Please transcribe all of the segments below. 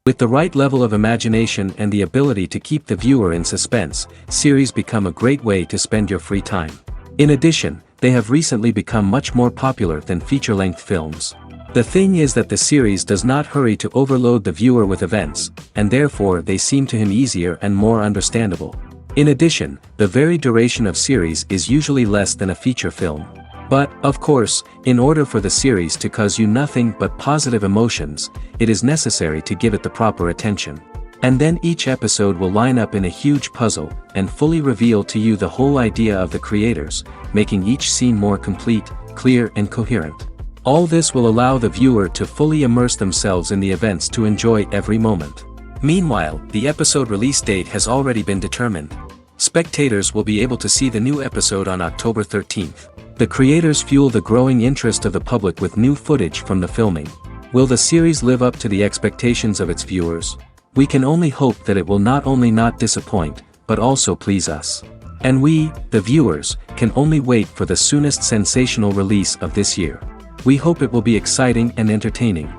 With the right level of imagination and the ability to keep the viewer in suspense, series become a great way to spend your free time. In addition, they have recently become much more popular than feature-length films. The thing is that the series does not hurry to overload the viewer with events, and therefore they seem to him easier and more understandable. In addition, the very duration of series is usually less than a feature film. But, of course, in order for the series to cause you nothing but positive emotions, it is necessary to give it the proper attention. And then each episode will line up in a huge puzzle, and fully reveal to you the whole idea of the creators, making each scene more complete, clear and coherent. All this will allow the viewer to fully immerse themselves in the events to enjoy every moment. Meanwhile, the episode release date has already been determined. Spectators will be able to see the new episode on October 13th. The creators fuel the growing interest of the public with new footage from the filming. Will the series live up to the expectations of its viewers? We can only hope that it will not only not disappoint, but also please us. And we, the viewers, can only wait for the soonest sensational release of this year. We hope it will be exciting and entertaining.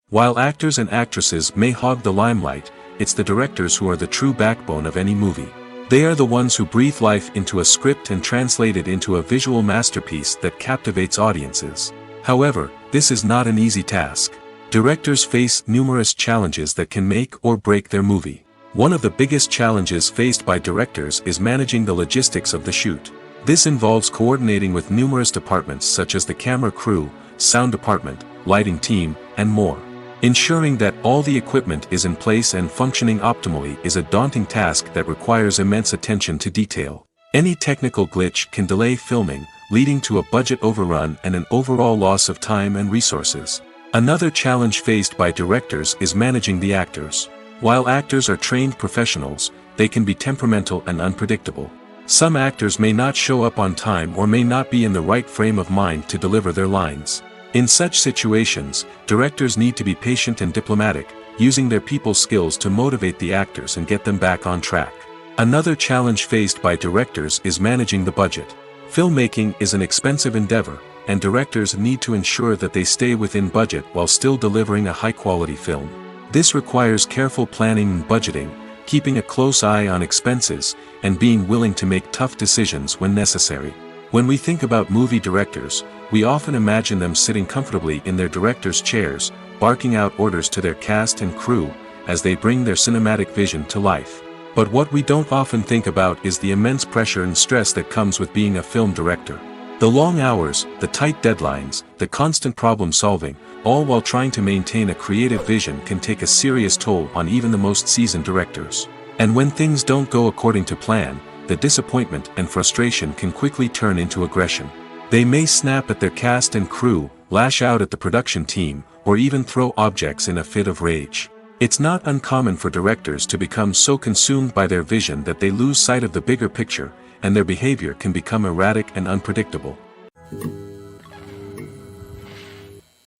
While actors and actresses may hog the limelight, it's the directors who are the true backbone of any movie. They are the ones who breathe life into a script and translate it into a visual masterpiece that captivates audiences. However, this is not an easy task. Directors face numerous challenges that can make or break their movie. One of the biggest challenges faced by directors is managing the logistics of the shoot. This involves coordinating with numerous departments such as the camera crew, sound department, lighting team, and more. Ensuring that all the equipment is in place and functioning optimally is a daunting task that requires immense attention to detail. Any technical glitch can delay filming, leading to a budget overrun and an overall loss of time and resources. Another challenge faced by directors is managing the actors. While actors are trained professionals, they can be temperamental and unpredictable. Some actors may not show up on time or may not be in the right frame of mind to deliver their lines. In such situations, directors need to be patient and diplomatic, using their people skills to motivate the actors and get them back on track. Another challenge faced by directors is managing the budget. Filmmaking is an expensive endeavor, and directors need to ensure that they stay within budget while still delivering a high-quality film. This requires careful planning and budgeting, keeping a close eye on expenses, and being willing to make tough decisions when necessary. When we think about movie directors, we often imagine them sitting comfortably in their director's chairs, barking out orders to their cast and crew, as they bring their cinematic vision to life. But what we don't often think about is the immense pressure and stress that comes with being a film director. The long hours, the tight deadlines, the constant problem solving, all while trying to maintain a creative vision can take a serious toll on even the most seasoned directors. And when things don't go according to plan, the disappointment and frustration can quickly turn into aggression. They may snap at their cast and crew, lash out at the production team, or even throw objects in a fit of rage. It's not uncommon for directors to become so consumed by their vision that they lose sight of the bigger picture, and their behavior can become erratic and unpredictable.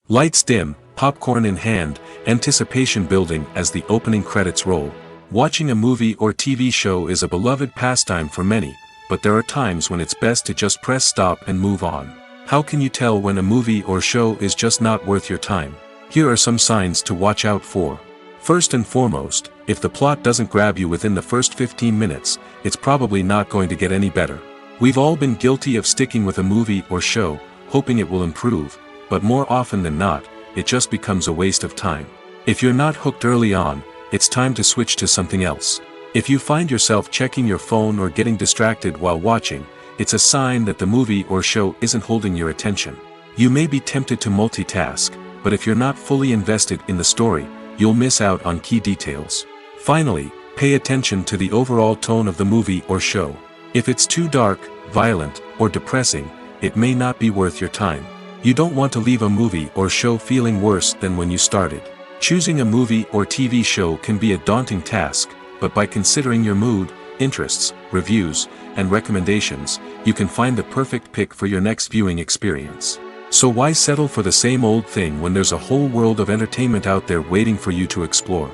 Lights dim, popcorn in hand, anticipation building as the opening credits roll. Watching a movie or TV show is a beloved pastime for many, but there are times when it's best to just press stop and move on. How can you tell when a movie or show is just not worth your time? Here are some signs to watch out for. First and foremost, if the plot doesn't grab you within the first 15 minutes, it's probably not going to get any better. We've all been guilty of sticking with a movie or show, hoping it will improve, but more often than not, it just becomes a waste of time. If you're not hooked early on, it's time to switch to something else. If you find yourself checking your phone or getting distracted while watching, it's a sign that the movie or show isn't holding your attention. You may be tempted to multitask, but if you're not fully invested in the story, you'll miss out on key details. Finally, pay attention to the overall tone of the movie or show. If it's too dark, violent, or depressing, it may not be worth your time. You don't want to leave a movie or show feeling worse than when you started. Choosing a movie or TV show can be a daunting task, but by considering your mood, interests, reviews, and recommendations, you can find the perfect pick for your next viewing experience. So why settle for the same old thing when there's a whole world of entertainment out there waiting for you to explore?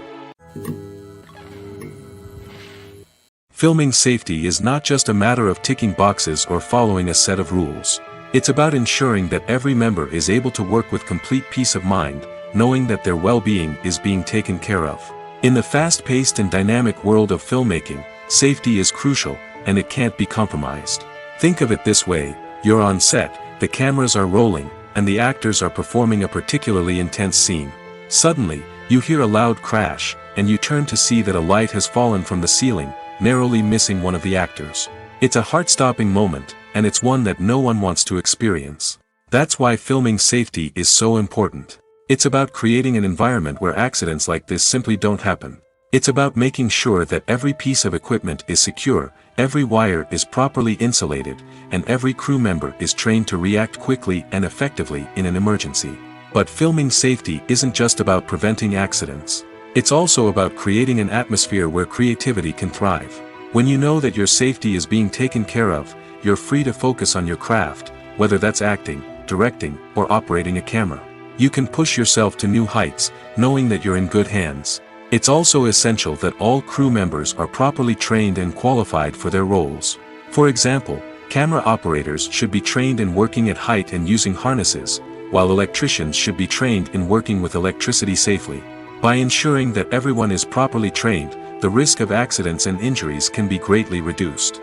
Filming safety is not just a matter of ticking boxes or following a set of rules. It's about ensuring that every member is able to work with complete peace of mind, knowing that their well-being is being taken care of. In the fast-paced and dynamic world of filmmaking, safety is crucial, and it can't be compromised. Think of it this way: you're on set, the cameras are rolling, and the actors are performing a particularly intense scene. Suddenly, you hear a loud crash, and you turn to see that a light has fallen from the ceiling, narrowly missing one of the actors. It's a heart-stopping moment, and it's one that no one wants to experience. That's why filming safety is so important. It's about creating an environment where accidents like this simply don't happen. It's about making sure that every piece of equipment is secure, every wire is properly insulated, and every crew member is trained to react quickly and effectively in an emergency. But filming safety isn't just about preventing accidents. It's also about creating an atmosphere where creativity can thrive. When you know that your safety is being taken care of, you're free to focus on your craft, whether that's acting, directing, or operating a camera. You can push yourself to new heights, knowing that you're in good hands. It's also essential that all crew members are properly trained and qualified for their roles. For example, camera operators should be trained in working at height and using harnesses, while electricians should be trained in working with electricity safely. By ensuring that everyone is properly trained, the risk of accidents and injuries can be greatly reduced.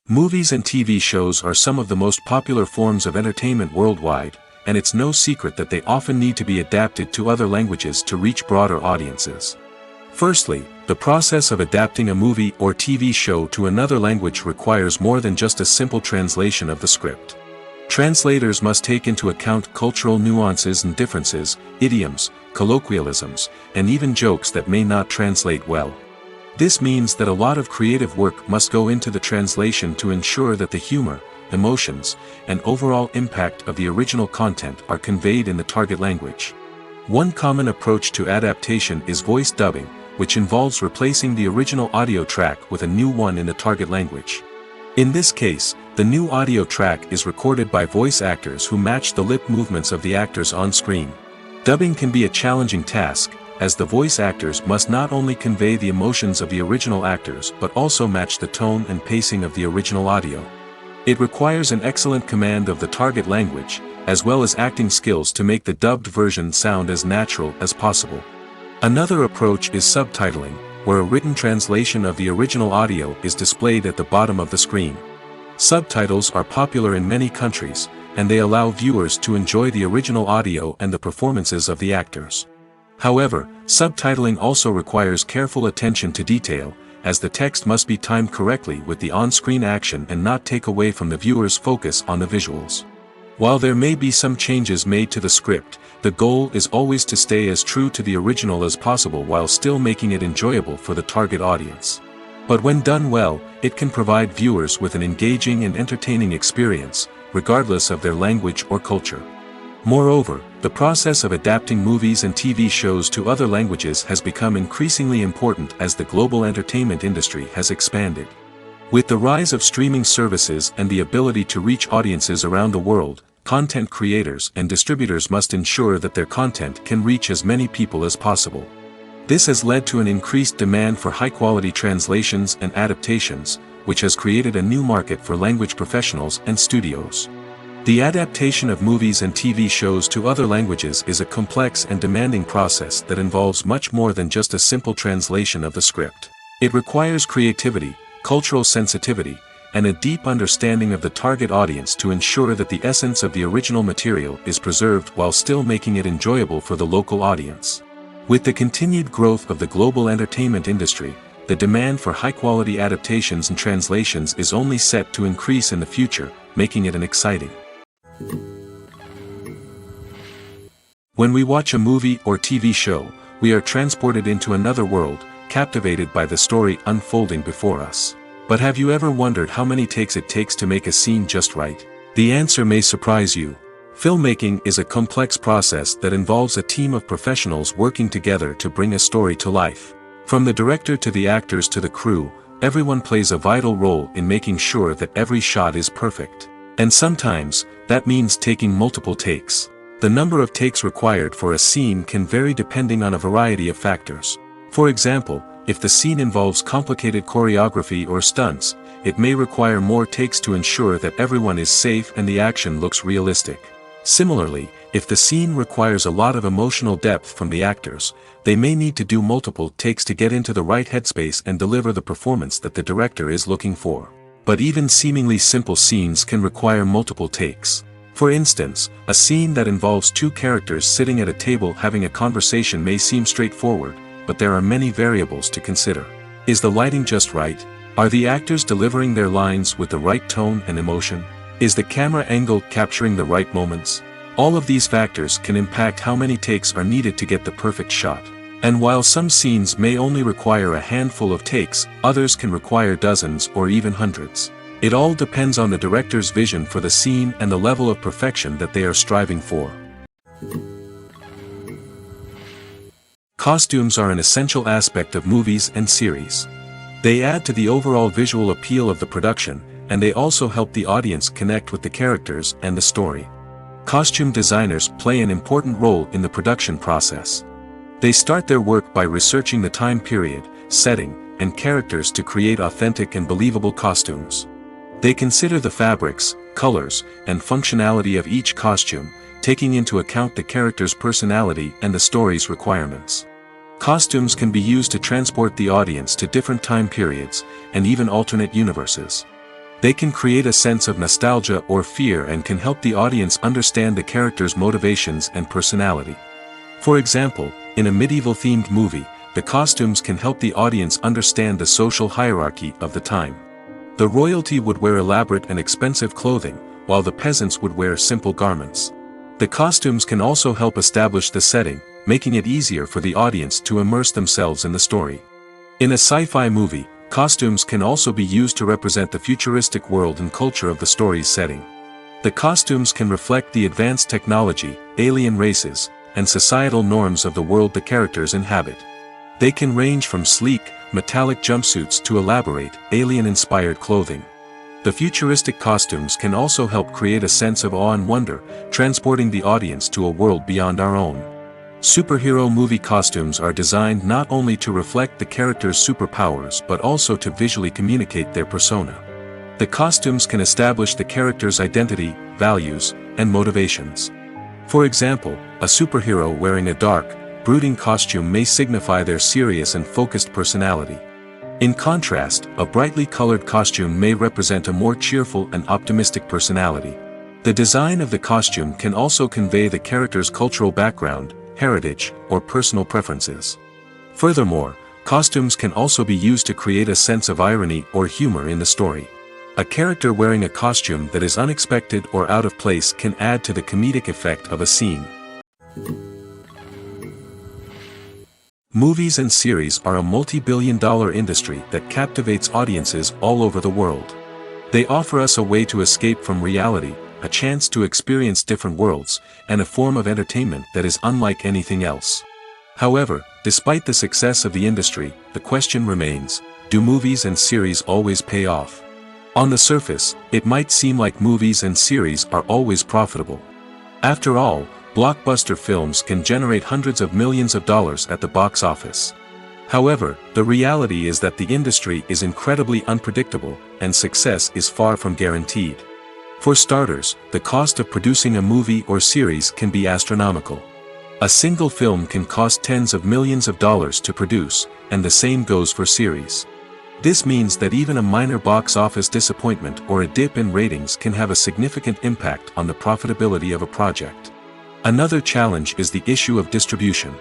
Movies and TV shows are some of the most popular forms of entertainment worldwide, and it's no secret that they often need to be adapted to other languages to reach broader audiences. Firstly, the process of adapting a movie or TV show to another language requires more than just a simple translation of the script. Translators must take into account cultural nuances and differences, idioms, colloquialisms, and even jokes that may not translate well. This means that a lot of creative work must go into the translation to ensure that the humor, emotions, and overall impact of the original content are conveyed in the target language. One common approach to adaptation is voice dubbing, which involves replacing the original audio track with a new one in the target language. In this case, the new audio track is recorded by voice actors who match the lip movements of the actors on screen. Dubbing can be a challenging task, as the voice actors must not only convey the emotions of the original actors but also match the tone and pacing of the original audio. It requires an excellent command of the target language, as well as acting skills to make the dubbed version sound as natural as possible. Another approach is subtitling, where a written translation of the original audio is displayed at the bottom of the screen. Subtitles are popular in many countries, and they allow viewers to enjoy the original audio and the performances of the actors. However, subtitling also requires careful attention to detail, as the text must be timed correctly with the on-screen action and not take away from the viewer's focus on the visuals. While there may be some changes made to the script, the goal is always to stay as true to the original as possible while still making it enjoyable for the target audience. But when done well, it can provide viewers with an engaging and entertaining experience, regardless of their language or culture. Moreover, the process of adapting movies and TV shows to other languages has become increasingly important as the global entertainment industry has expanded. With the rise of streaming services and the ability to reach audiences around the world, content creators and distributors must ensure that their content can reach as many people as possible. This has led to an increased demand for high-quality translations and adaptations, which has created a new market for language professionals and studios. The adaptation of movies and TV shows to other languages is a complex and demanding process that involves much more than just a simple translation of the script. It requires creativity, cultural sensitivity, and a deep understanding of the target audience to ensure that the essence of the original material is preserved while still making it enjoyable for the local audience. With the continued growth of the global entertainment industry, the demand for high-quality adaptations and translations is only set to increase in the future, making it an exciting. When we watch a movie or TV show, we are transported into another world, captivated by the story unfolding before us. But have you ever wondered how many takes it takes to make a scene just right? The answer may surprise you. Filmmaking is a complex process that involves a team of professionals working together to bring a story to life. From the director to the actors to the crew, everyone plays a vital role in making sure that every shot is perfect. And sometimes, that means taking multiple takes. The number of takes required for a scene can vary depending on a variety of factors. For example, if the scene involves complicated choreography or stunts, it may require more takes to ensure that everyone is safe and the action looks realistic. Similarly, if the scene requires a lot of emotional depth from the actors, they may need to do multiple takes to get into the right headspace and deliver the performance that the director is looking for. But even seemingly simple scenes can require multiple takes. For instance, a scene that involves two characters sitting at a table having a conversation may seem straightforward, but there are many variables to consider. Is the lighting just right? Are the actors delivering their lines with the right tone and emotion? Is the camera angle capturing the right moments? All of these factors can impact how many takes are needed to get the perfect shot. And while some scenes may only require a handful of takes, others can require dozens or even hundreds. It all depends on the director's vision for the scene and the level of perfection that they are striving for. Costumes are an essential aspect of movies and series. They add to the overall visual appeal of the production, and they also help the audience connect with the characters and the story. Costume designers play an important role in the production process. They start their work by researching the time period, setting, and characters to create authentic and believable costumes. They consider the fabrics, colors, and functionality of each costume, taking into account the character's personality and the story's requirements. Costumes can be used to transport the audience to different time periods, and even alternate universes. They can create a sense of nostalgia or fear and can help the audience understand the character's motivations and personality. For example, in a medieval-themed movie, the costumes can help the audience understand the social hierarchy of the time. The royalty would wear elaborate and expensive clothing, while the peasants would wear simple garments. The costumes can also help establish the setting, making it easier for the audience to immerse themselves in the story. In a sci-fi movie, costumes can also be used to represent the futuristic world and culture of the story's setting. The costumes can reflect the advanced technology, alien races, and societal norms of the world the characters inhabit. They can range from sleek, metallic jumpsuits to elaborate, alien-inspired clothing. The futuristic costumes can also help create a sense of awe and wonder, transporting the audience to a world beyond our own. Superhero movie costumes are designed not only to reflect the character's superpowers but also to visually communicate their persona. The costumes can establish the character's identity, values, and motivations. For example, a superhero wearing a dark, brooding costume may signify their serious and focused personality. In contrast, a brightly colored costume may represent a more cheerful and optimistic personality. The design of the costume can also convey the character's cultural background, heritage, or personal preferences. Furthermore, costumes can also be used to create a sense of irony or humor in the story. A character wearing a costume that is unexpected or out of place can add to the comedic effect of a scene. Movies and series are a multi-billion-dollar industry that captivates audiences all over the world. They offer us a way to escape from reality, a chance to experience different worlds, and a form of entertainment that is unlike anything else. However, despite the success of the industry, the question remains, do movies and series always pay off? On the surface, it might seem like movies and series are always profitable. After all, blockbuster films can generate hundreds of millions of dollars at the box office. However, the reality is that the industry is incredibly unpredictable, and success is far from guaranteed. For starters, the cost of producing a movie or series can be astronomical. A single film can cost tens of millions of dollars to produce, and the same goes for series. This means that even a minor box office disappointment or a dip in ratings can have a significant impact on the profitability of a project. Another challenge is the issue of distribution.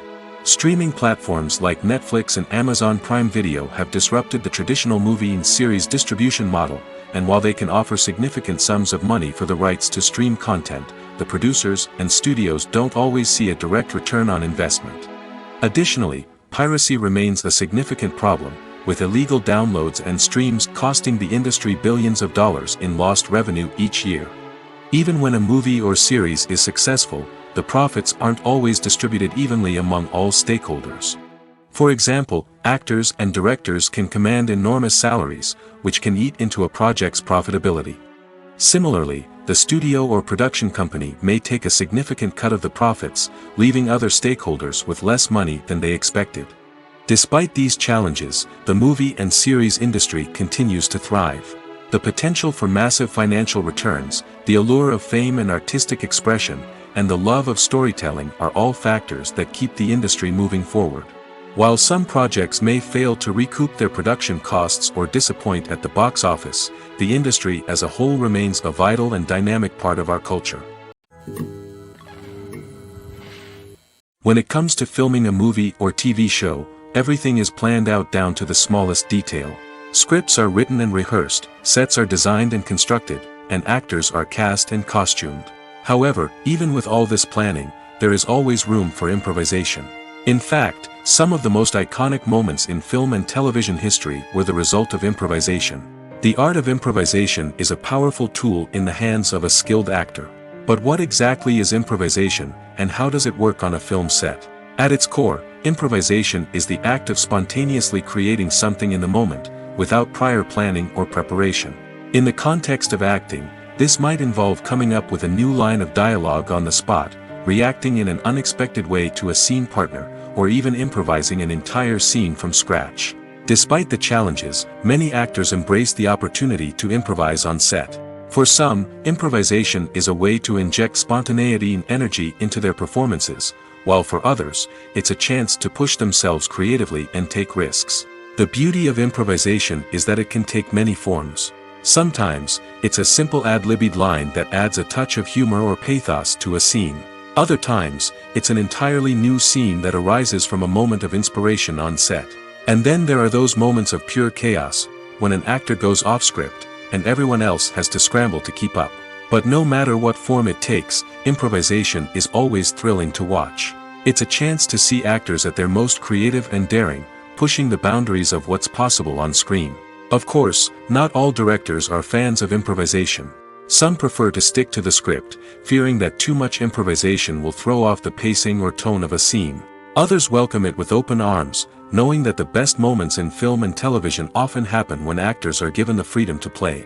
Streaming platforms like Netflix and Amazon Prime Video have disrupted the traditional movie and series distribution model, and while they can offer significant sums of money for the rights to stream content, the producers and studios don't always see a direct return on investment. Additionally, piracy remains a significant problem, with illegal downloads and streams costing the industry billions of dollars in lost revenue each year. Even when a movie or series is successful, the profits aren't always distributed evenly among all stakeholders. For example, actors and directors can command enormous salaries, which can eat into a project's profitability. Similarly, the studio or production company may take a significant cut of the profits, leaving other stakeholders with less money than they expected. Despite these challenges, the movie and series industry continues to thrive. The potential for massive financial returns, the allure of fame and artistic expression, and the love of storytelling are all factors that keep the industry moving forward. While some projects may fail to recoup their production costs or disappoint at the box office, the industry as a whole remains a vital and dynamic part of our culture. When it comes to filming a movie or TV show, everything is planned out down to the smallest detail. Scripts are written and rehearsed, sets are designed and constructed, and actors are cast and costumed. However, even with all this planning, there is always room for improvisation. In fact, some of the most iconic moments in film and television history were the result of improvisation. The art of improvisation is a powerful tool in the hands of a skilled actor. But what exactly is improvisation, and how does it work on a film set? At its core, improvisation is the act of spontaneously creating something in the moment, without prior planning or preparation. In the context of acting, this might involve coming up with a new line of dialogue on the spot, reacting in an unexpected way to a scene partner, or even improvising an entire scene from scratch. Despite the challenges, many actors embrace the opportunity to improvise on set. For some, improvisation is a way to inject spontaneity and energy into their performances, while for others, it's a chance to push themselves creatively and take risks. The beauty of improvisation is that it can take many forms. Sometimes, it's a simple ad-libbed line that adds a touch of humor or pathos to a scene. Other times, it's an entirely new scene that arises from a moment of inspiration on set. And then there are those moments of pure chaos, when an actor goes off script, and everyone else has to scramble to keep up. But no matter what form it takes, improvisation is always thrilling to watch. It's a chance to see actors at their most creative and daring, pushing the boundaries of what's possible on screen. Of course, not all directors are fans of improvisation. Some prefer to stick to the script, fearing that too much improvisation will throw off the pacing or tone of a scene. Others welcome it with open arms, knowing that the best moments in film and television often happen when actors are given the freedom to play.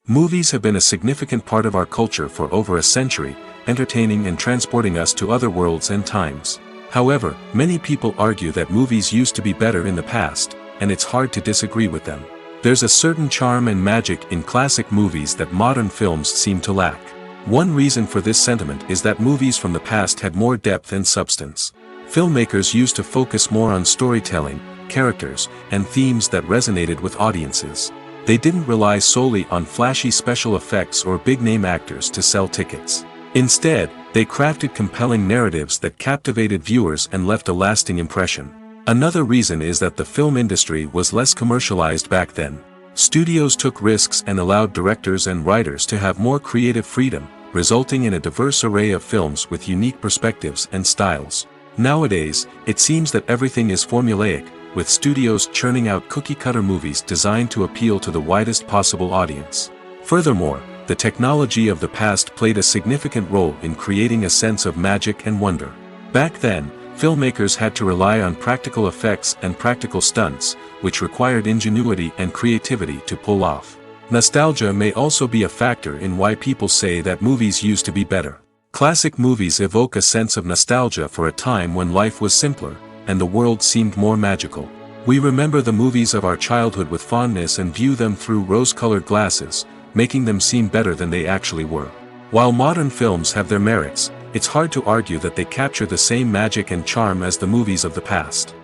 Movies have been a significant part of our culture for over a century, entertaining and transporting us to other worlds and times. However, many people argue that movies used to be better in the past, and it's hard to disagree with them. There's a certain charm and magic in classic movies that modern films seem to lack. One reason for this sentiment is that movies from the past had more depth and substance. Filmmakers used to focus more on storytelling, characters, and themes that resonated with audiences. They didn't rely solely on flashy special effects or big-name actors to sell tickets. Instead, they crafted compelling narratives that captivated viewers and left a lasting impression. Another reason is that the film industry was less commercialized back then. Studios took risks and allowed directors and writers to have more creative freedom, resulting in a diverse array of films with unique perspectives and styles. Nowadays, it seems that everything is formulaic, with studios churning out cookie-cutter movies designed to appeal to the widest possible audience. Furthermore, the technology of the past played a significant role in creating a sense of magic and wonder. Back then, filmmakers had to rely on practical effects and practical stunts, which required ingenuity and creativity to pull off. Nostalgia may also be a factor in why people say that movies used to be better. Classic movies evoke a sense of nostalgia for a time when life was simpler, and the world seemed more magical. We remember the movies of our childhood with fondness and view them through rose-colored glasses, making them seem better than they actually were. While modern films have their merits, it's hard to argue that they capture the same magic and charm as the movies of the past.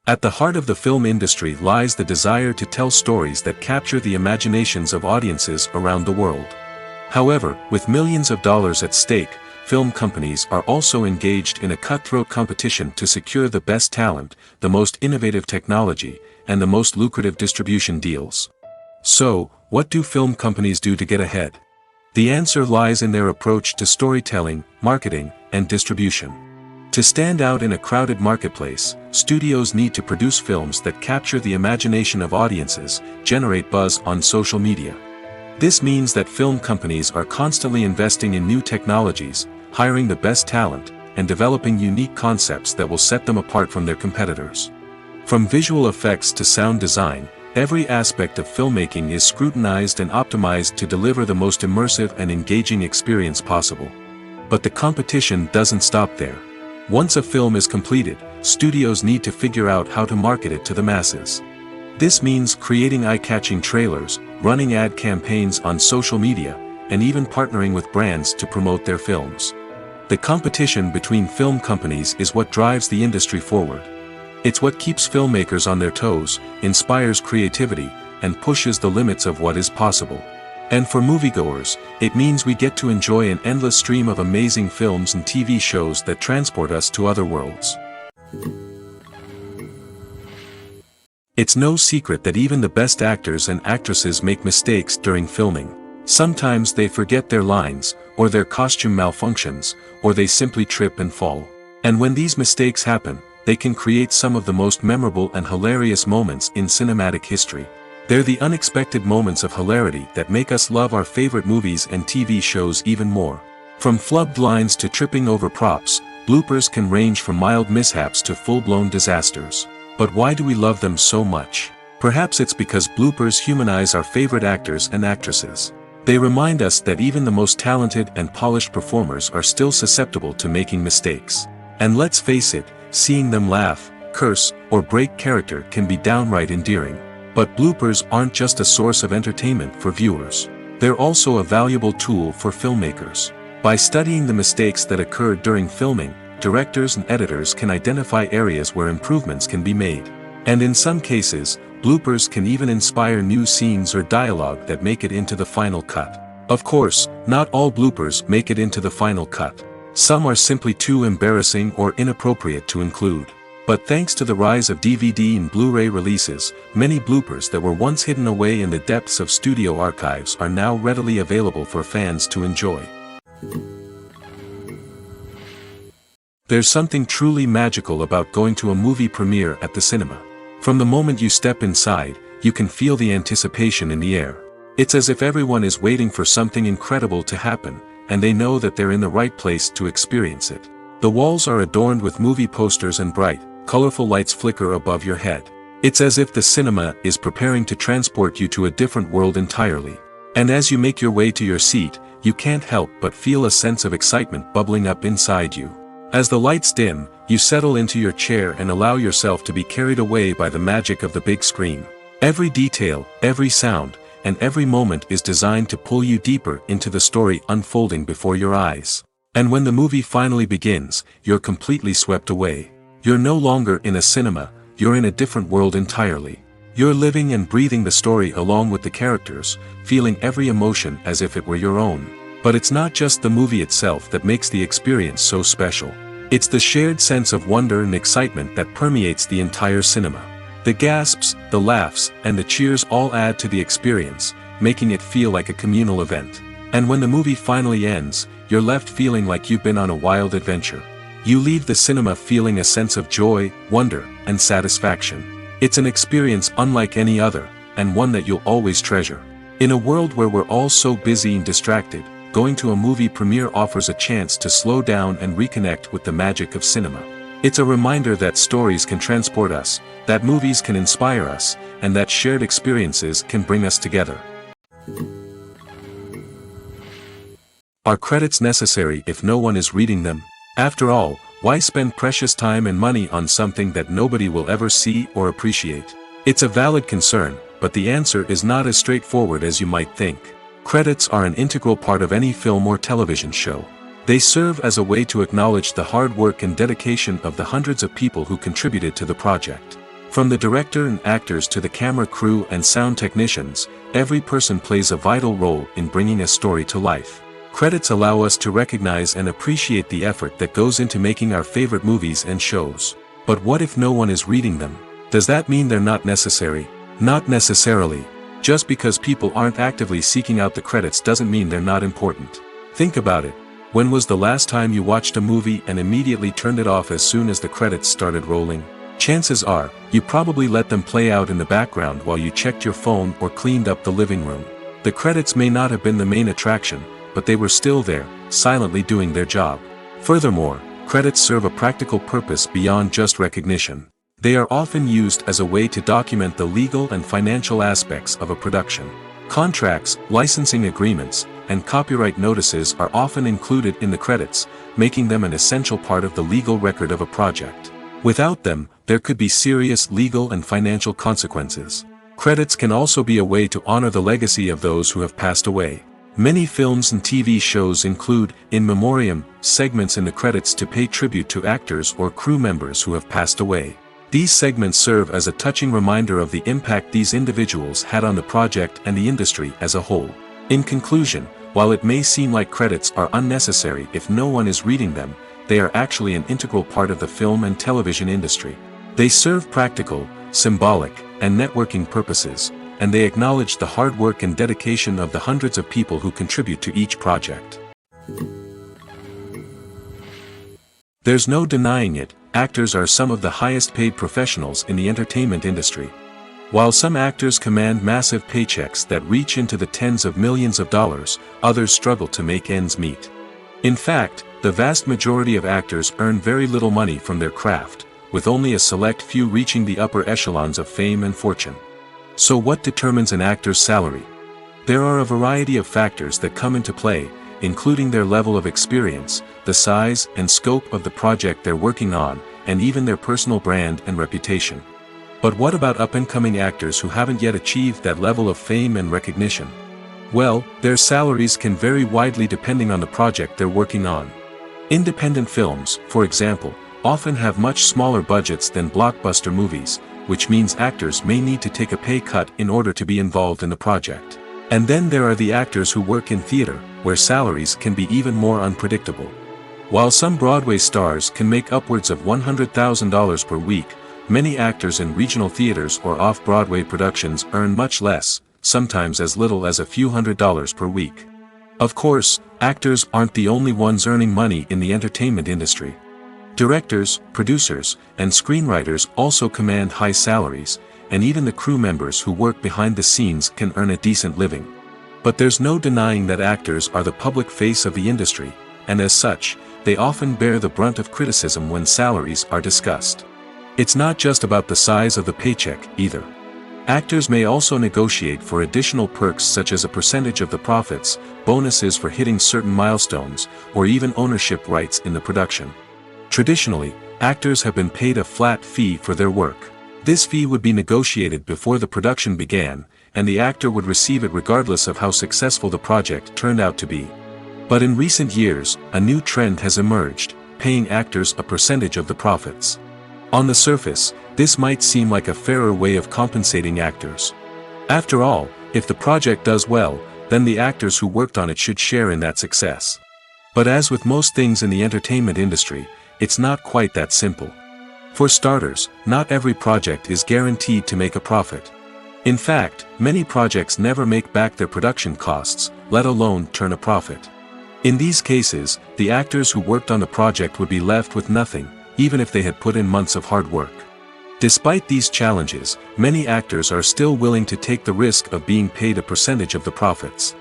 At the heart of the film industry lies the desire to tell stories that capture the imaginations of audiences around the world. However, with millions of dollars at stake, film companies are also engaged in a cutthroat competition to secure the best talent, the most innovative technology, and the most lucrative distribution deals. So, what do film companies do to get ahead? The answer lies in their approach to storytelling, marketing, and distribution. To stand out in a crowded marketplace, studios need to produce films that capture the imagination of audiences, generate buzz on social media. This means that film companies are constantly investing in new technologies, hiring the best talent, and developing unique concepts that will set them apart from their competitors. From visual effects to sound design, every aspect of filmmaking is scrutinized and optimized to deliver the most immersive and engaging experience possible. But the competition doesn't stop there. Once a film is completed, studios need to figure out how to market it to the masses. This means creating eye-catching trailers, running ad campaigns on social media, and even partnering with brands to promote their films. The competition between film companies is what drives the industry forward. It's what keeps filmmakers on their toes, inspires creativity, and pushes the limits of what is possible. And for moviegoers, it means we get to enjoy an endless stream of amazing films and TV shows that transport us to other worlds. It's no secret that even the best actors and actresses make mistakes during filming. Sometimes they forget their lines, or their costume malfunctions, or they simply trip and fall. And when these mistakes happen, they can create some of the most memorable and hilarious moments in cinematic history. They're the unexpected moments of hilarity that make us love our favorite movies and TV shows even more. From flubbed lines to tripping over props, bloopers can range from mild mishaps to full-blown disasters. But why do we love them so much? Perhaps it's because bloopers humanize our favorite actors and actresses. They remind us that even the most talented and polished performers are still susceptible to making mistakes. And let's face it, seeing them laugh, curse, or break character can be downright endearing. But bloopers aren't just a source of entertainment for viewers. They're also a valuable tool for filmmakers. By studying the mistakes that occurred during filming, directors and editors can identify areas where improvements can be made. And in some cases, bloopers can even inspire new scenes or dialogue that make it into the final cut. Of course, not all bloopers make it into the final cut. Some are simply too embarrassing or inappropriate to include. But thanks to the rise of DVD and Blu-ray releases, many bloopers that were once hidden away in the depths of studio archives are now readily available for fans to enjoy. There's something truly magical about going to a movie premiere at the cinema. From the moment you step inside, you can feel the anticipation in the air. It's as if everyone is waiting for something incredible to happen, and they know that they're in the right place to experience it. The walls are adorned with movie posters and bright, colorful lights flicker above your head. It's as if the cinema is preparing to transport you to a different world entirely. And as you make your way to your seat, you can't help but feel a sense of excitement bubbling up inside you. As the lights dim, you settle into your chair and allow yourself to be carried away by the magic of the big screen. Every detail, every sound, and every moment is designed to pull you deeper into the story unfolding before your eyes. And when the movie finally begins, you're completely swept away. You're no longer in a cinema, you're in a different world entirely. You're living and breathing the story along with the characters, feeling every emotion as if it were your own. But it's not just the movie itself that makes the experience so special. It's the shared sense of wonder and excitement that permeates the entire cinema. The gasps, the laughs, and the cheers all add to the experience, making it feel like a communal event. And when the movie finally ends, you're left feeling like you've been on a wild adventure. You leave the cinema feeling a sense of joy, wonder, and satisfaction. It's an experience unlike any other, and one that you'll always treasure. In a world where we're all so busy and distracted, going to a movie premiere offers a chance to slow down and reconnect with the magic of cinema. It's a reminder that stories can transport us, that movies can inspire us, and that shared experiences can bring us together. Are credits necessary if no one is reading them? After all, why spend precious time and money on something that nobody will ever see or appreciate? It's a valid concern, but the answer is not as straightforward as you might think. Credits are an integral part of any film or television show. They serve as a way to acknowledge the hard work and dedication of the hundreds of people who contributed to the project. From the director and actors to the camera crew and sound technicians, every person plays a vital role in bringing a story to life. Credits allow us to recognize and appreciate the effort that goes into making our favorite movies and shows. But what if no one is reading them? Does that mean they're not necessary? Not necessarily. Just because people aren't actively seeking out the credits doesn't mean they're not important. Think about it. When was the last time you watched a movie and immediately turned it off as soon as the credits started rolling? Chances are, you probably let them play out in the background while you checked your phone or cleaned up the living room. The credits may not have been the main attraction, but they were still there, silently doing their job. Furthermore, credits serve a practical purpose beyond just recognition. They are often used as a way to document the legal and financial aspects of a production. Contracts, licensing agreements, and copyright notices are often included in the credits, making them an essential part of the legal record of a project. Without them, there could be serious legal and financial consequences. Credits can also be a way to honor the legacy of those who have passed away. Many films and TV shows include, in memoriam, segments in the credits to pay tribute to actors or crew members who have passed away. These segments serve as a touching reminder of the impact these individuals had on the project and the industry as a whole. In conclusion, while it may seem like credits are unnecessary if no one is reading them, they are actually an integral part of the film and television industry. They serve practical, symbolic, and networking purposes, and they acknowledge the hard work and dedication of the hundreds of people who contribute to each project. There's no denying it, actors are some of the highest paid professionals in the entertainment industry. While some actors command massive paychecks that reach into the tens of millions of dollars, others struggle to make ends meet. In fact, the vast majority of actors earn very little money from their craft, with only a select few reaching the upper echelons of fame and fortune. So what determines an actor's salary? There are a variety of factors that come into play, including their level of experience, the size and scope of the project they're working on, and even their personal brand and reputation. But what about up-and-coming actors who haven't yet achieved that level of fame and recognition? Well, their salaries can vary widely depending on the project they're working on. Independent films, for example, often have much smaller budgets than blockbuster movies, which means actors may need to take a pay cut in order to be involved in the project. And then there are the actors who work in theater, where salaries can be even more unpredictable. While some Broadway stars can make upwards of $100,000 per week, many actors in regional theaters or off-Broadway productions earn much less, sometimes as little as a few $100s per week. Of course, actors aren't the only ones earning money in the entertainment industry. Directors, producers, and screenwriters also command high salaries, and even the crew members who work behind the scenes can earn a decent living. But there's no denying that actors are the public face of the industry, and as such, they often bear the brunt of criticism when salaries are discussed. It's not just about the size of the paycheck, either. Actors may also negotiate for additional perks such as a percentage of the profits, bonuses for hitting certain milestones, or even ownership rights in the production. Traditionally, actors have been paid a flat fee for their work. This fee would be negotiated before the production began, and the actor would receive it regardless of how successful the project turned out to be. But in recent years, a new trend has emerged, paying actors a percentage of the profits. On the surface, this might seem like a fairer way of compensating actors. After all, if the project does well, then the actors who worked on it should share in that success. But as with most things in the entertainment industry, it's not quite that simple. For starters, not every project is guaranteed to make a profit. In fact, many projects never make back their production costs, let alone turn a profit. In these cases, the actors who worked on the project would be left with nothing, even if they had put in months of hard work. Despite these challenges, many actors are still willing to take the risk of being paid a percentage of the profits.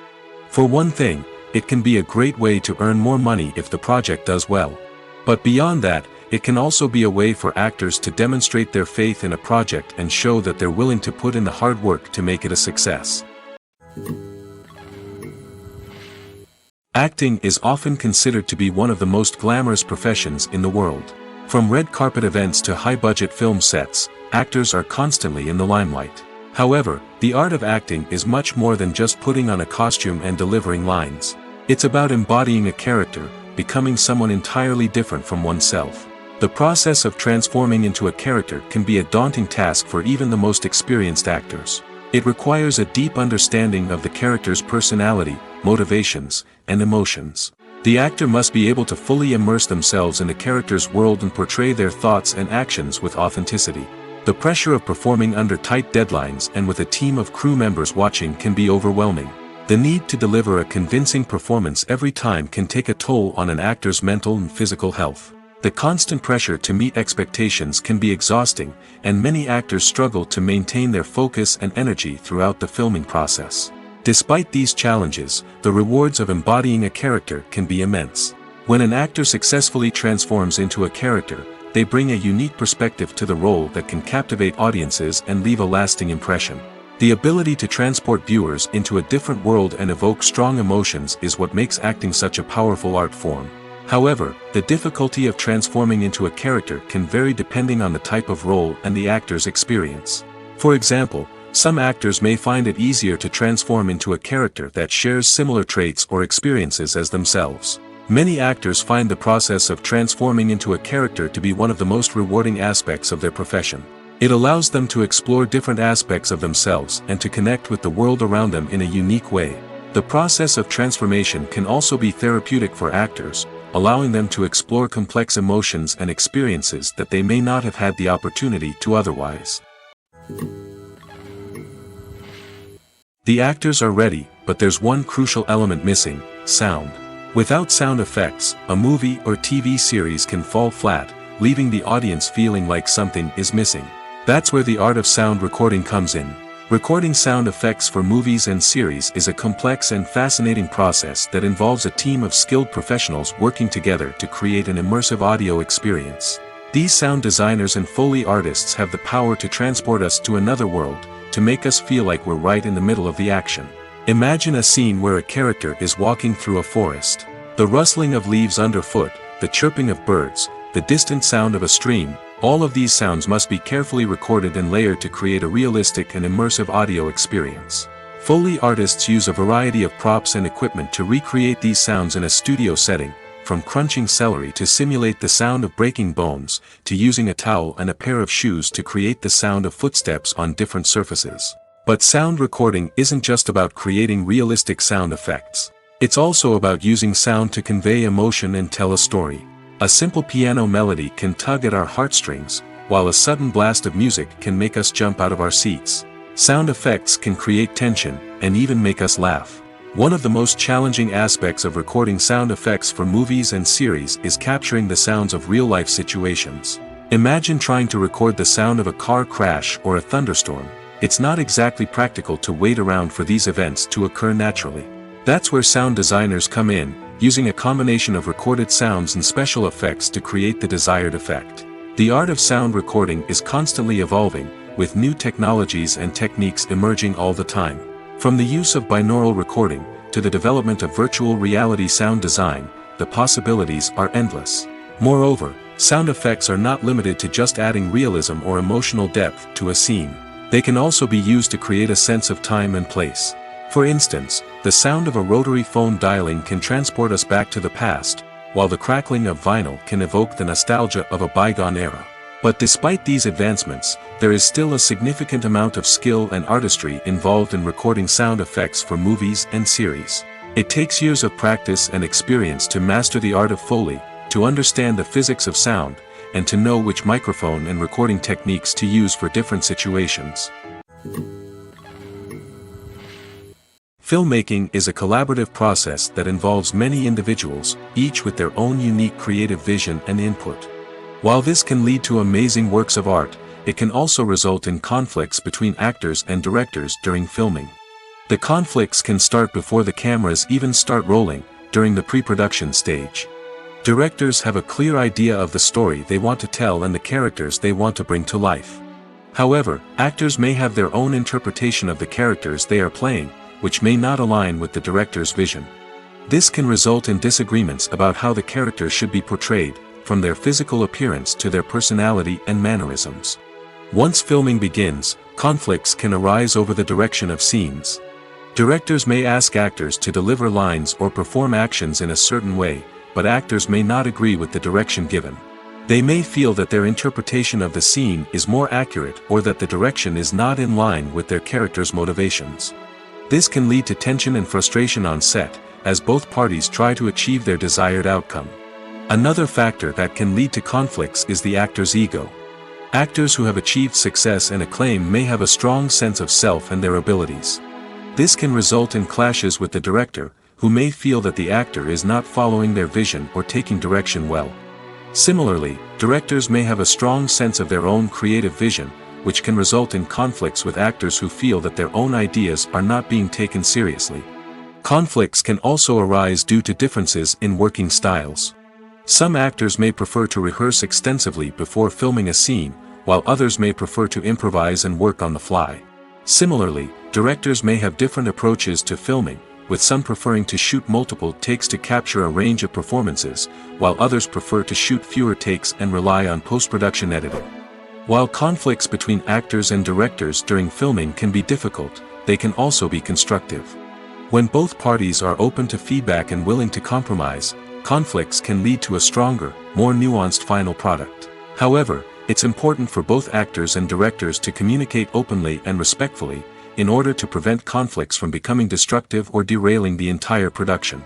For one thing, it can be a great way to earn more money if the project does well. But beyond that, it can also be a way for actors to demonstrate their faith in a project and show that they're willing to put in the hard work to make it a success. Acting is often considered to be one of the most glamorous professions in the world. From red carpet events to high-budget film sets, actors are constantly in the limelight. However, the art of acting is much more than just putting on a costume and delivering lines. It's about embodying a character, becoming someone entirely different from oneself. The process of transforming into a character can be a daunting task for even the most experienced actors. It requires a deep understanding of the character's personality, motivations, and emotions. The actor must be able to fully immerse themselves in the character's world and portray their thoughts and actions with authenticity. The pressure of performing under tight deadlines and with a team of crew members watching can be overwhelming. The need to deliver a convincing performance every time can take a toll on an actor's mental and physical health. The constant pressure to meet expectations can be exhausting, and many actors struggle to maintain their focus and energy throughout the filming process. Despite these challenges, the rewards of embodying a character can be immense. When an actor successfully transforms into a character, they bring a unique perspective to the role that can captivate audiences and leave a lasting impression. The ability to transport viewers into a different world and evoke strong emotions is what makes acting such a powerful art form. However, the difficulty of transforming into a character can vary depending on the type of role and the actor's experience. For example, some actors may find it easier to transform into a character that shares similar traits or experiences as themselves. Many actors find the process of transforming into a character to be one of the most rewarding aspects of their profession. It allows them to explore different aspects of themselves and to connect with the world around them in a unique way. The process of transformation can also be therapeutic for actors, allowing them to explore complex emotions and experiences that they may not have had the opportunity to otherwise. The actors are ready, but there's one crucial element missing: sound. Without sound effects, a movie or TV series can fall flat, leaving the audience feeling like something is missing. That's where the art of sound recording comes in. Recording sound effects for movies and series is a complex and fascinating process that involves a team of skilled professionals working together to create an immersive audio experience. These sound designers and Foley artists have the power to transport us to another world, to make us feel like we're right in the middle of the action. Imagine a scene where a character is walking through a forest. The rustling of leaves underfoot, the chirping of birds, the distant sound of a stream, all of these sounds must be carefully recorded and layered to create a realistic and immersive audio experience. Foley artists use a variety of props and equipment to recreate these sounds in a studio setting, from crunching celery to simulate the sound of breaking bones, to using a towel and a pair of shoes to create the sound of footsteps on different surfaces. But sound recording isn't just about creating realistic sound effects. It's also about using sound to convey emotion and tell a story. A simple piano melody can tug at our heartstrings, while a sudden blast of music can make us jump out of our seats. Sound effects can create tension, and even make us laugh. One of the most challenging aspects of recording sound effects for movies and series is capturing the sounds of real-life situations. Imagine trying to record the sound of a car crash or a thunderstorm. It's not exactly practical to wait around for these events to occur naturally. That's where sound designers come in, using a combination of recorded sounds and special effects to create the desired effect. The art of sound recording is constantly evolving, with new technologies and techniques emerging all the time. From the use of binaural recording, to the development of virtual reality sound design, the possibilities are endless. Moreover, sound effects are not limited to just adding realism or emotional depth to a scene. They can also be used to create a sense of time and place. For instance, the sound of a rotary phone dialing can transport us back to the past, while the crackling of vinyl can evoke the nostalgia of a bygone era. But despite these advancements, there is still a significant amount of skill and artistry involved in recording sound effects for movies and series. It takes years of practice and experience to master the art of Foley, to understand the physics of sound, and to know which microphone and recording techniques to use for different situations. Filmmaking is a collaborative process that involves many individuals, each with their own unique creative vision and input. While this can lead to amazing works of art, it can also result in conflicts between actors and directors during filming. The conflicts can start before the cameras even start rolling, during the pre-production stage. Directors have a clear idea of the story they want to tell and the characters they want to bring to life. However, actors may have their own interpretation of the characters they are playing, which may not align with the director's vision. This can result in disagreements about how the characters should be portrayed, from their physical appearance to their personality and mannerisms. Once filming begins, conflicts can arise over the direction of scenes. Directors may ask actors to deliver lines or perform actions in a certain way, but actors may not agree with the direction given. They may feel that their interpretation of the scene is more accurate or that the direction is not in line with their character's motivations. This can lead to tension and frustration on set, as both parties try to achieve their desired outcome. Another factor that can lead to conflicts is the actor's ego. Actors who have achieved success and acclaim may have a strong sense of self and their abilities. This can result in clashes with the director, who may feel that the actor is not following their vision or taking direction well. Similarly, directors may have a strong sense of their own creative vision, which can result in conflicts with actors who feel that their own ideas are not being taken seriously. Conflicts can also arise due to differences in working styles. Some actors may prefer to rehearse extensively before filming a scene, while others may prefer to improvise and work on the fly. Similarly, directors may have different approaches to filming, with some preferring to shoot multiple takes to capture a range of performances, while others prefer to shoot fewer takes and rely on post-production editing. While conflicts between actors and directors during filming can be difficult, they can also be constructive. When both parties are open to feedback and willing to compromise, conflicts can lead to a stronger, more nuanced final product. However, it's important for both actors and directors to communicate openly and respectfully, in order to prevent conflicts from becoming destructive or derailing the entire production.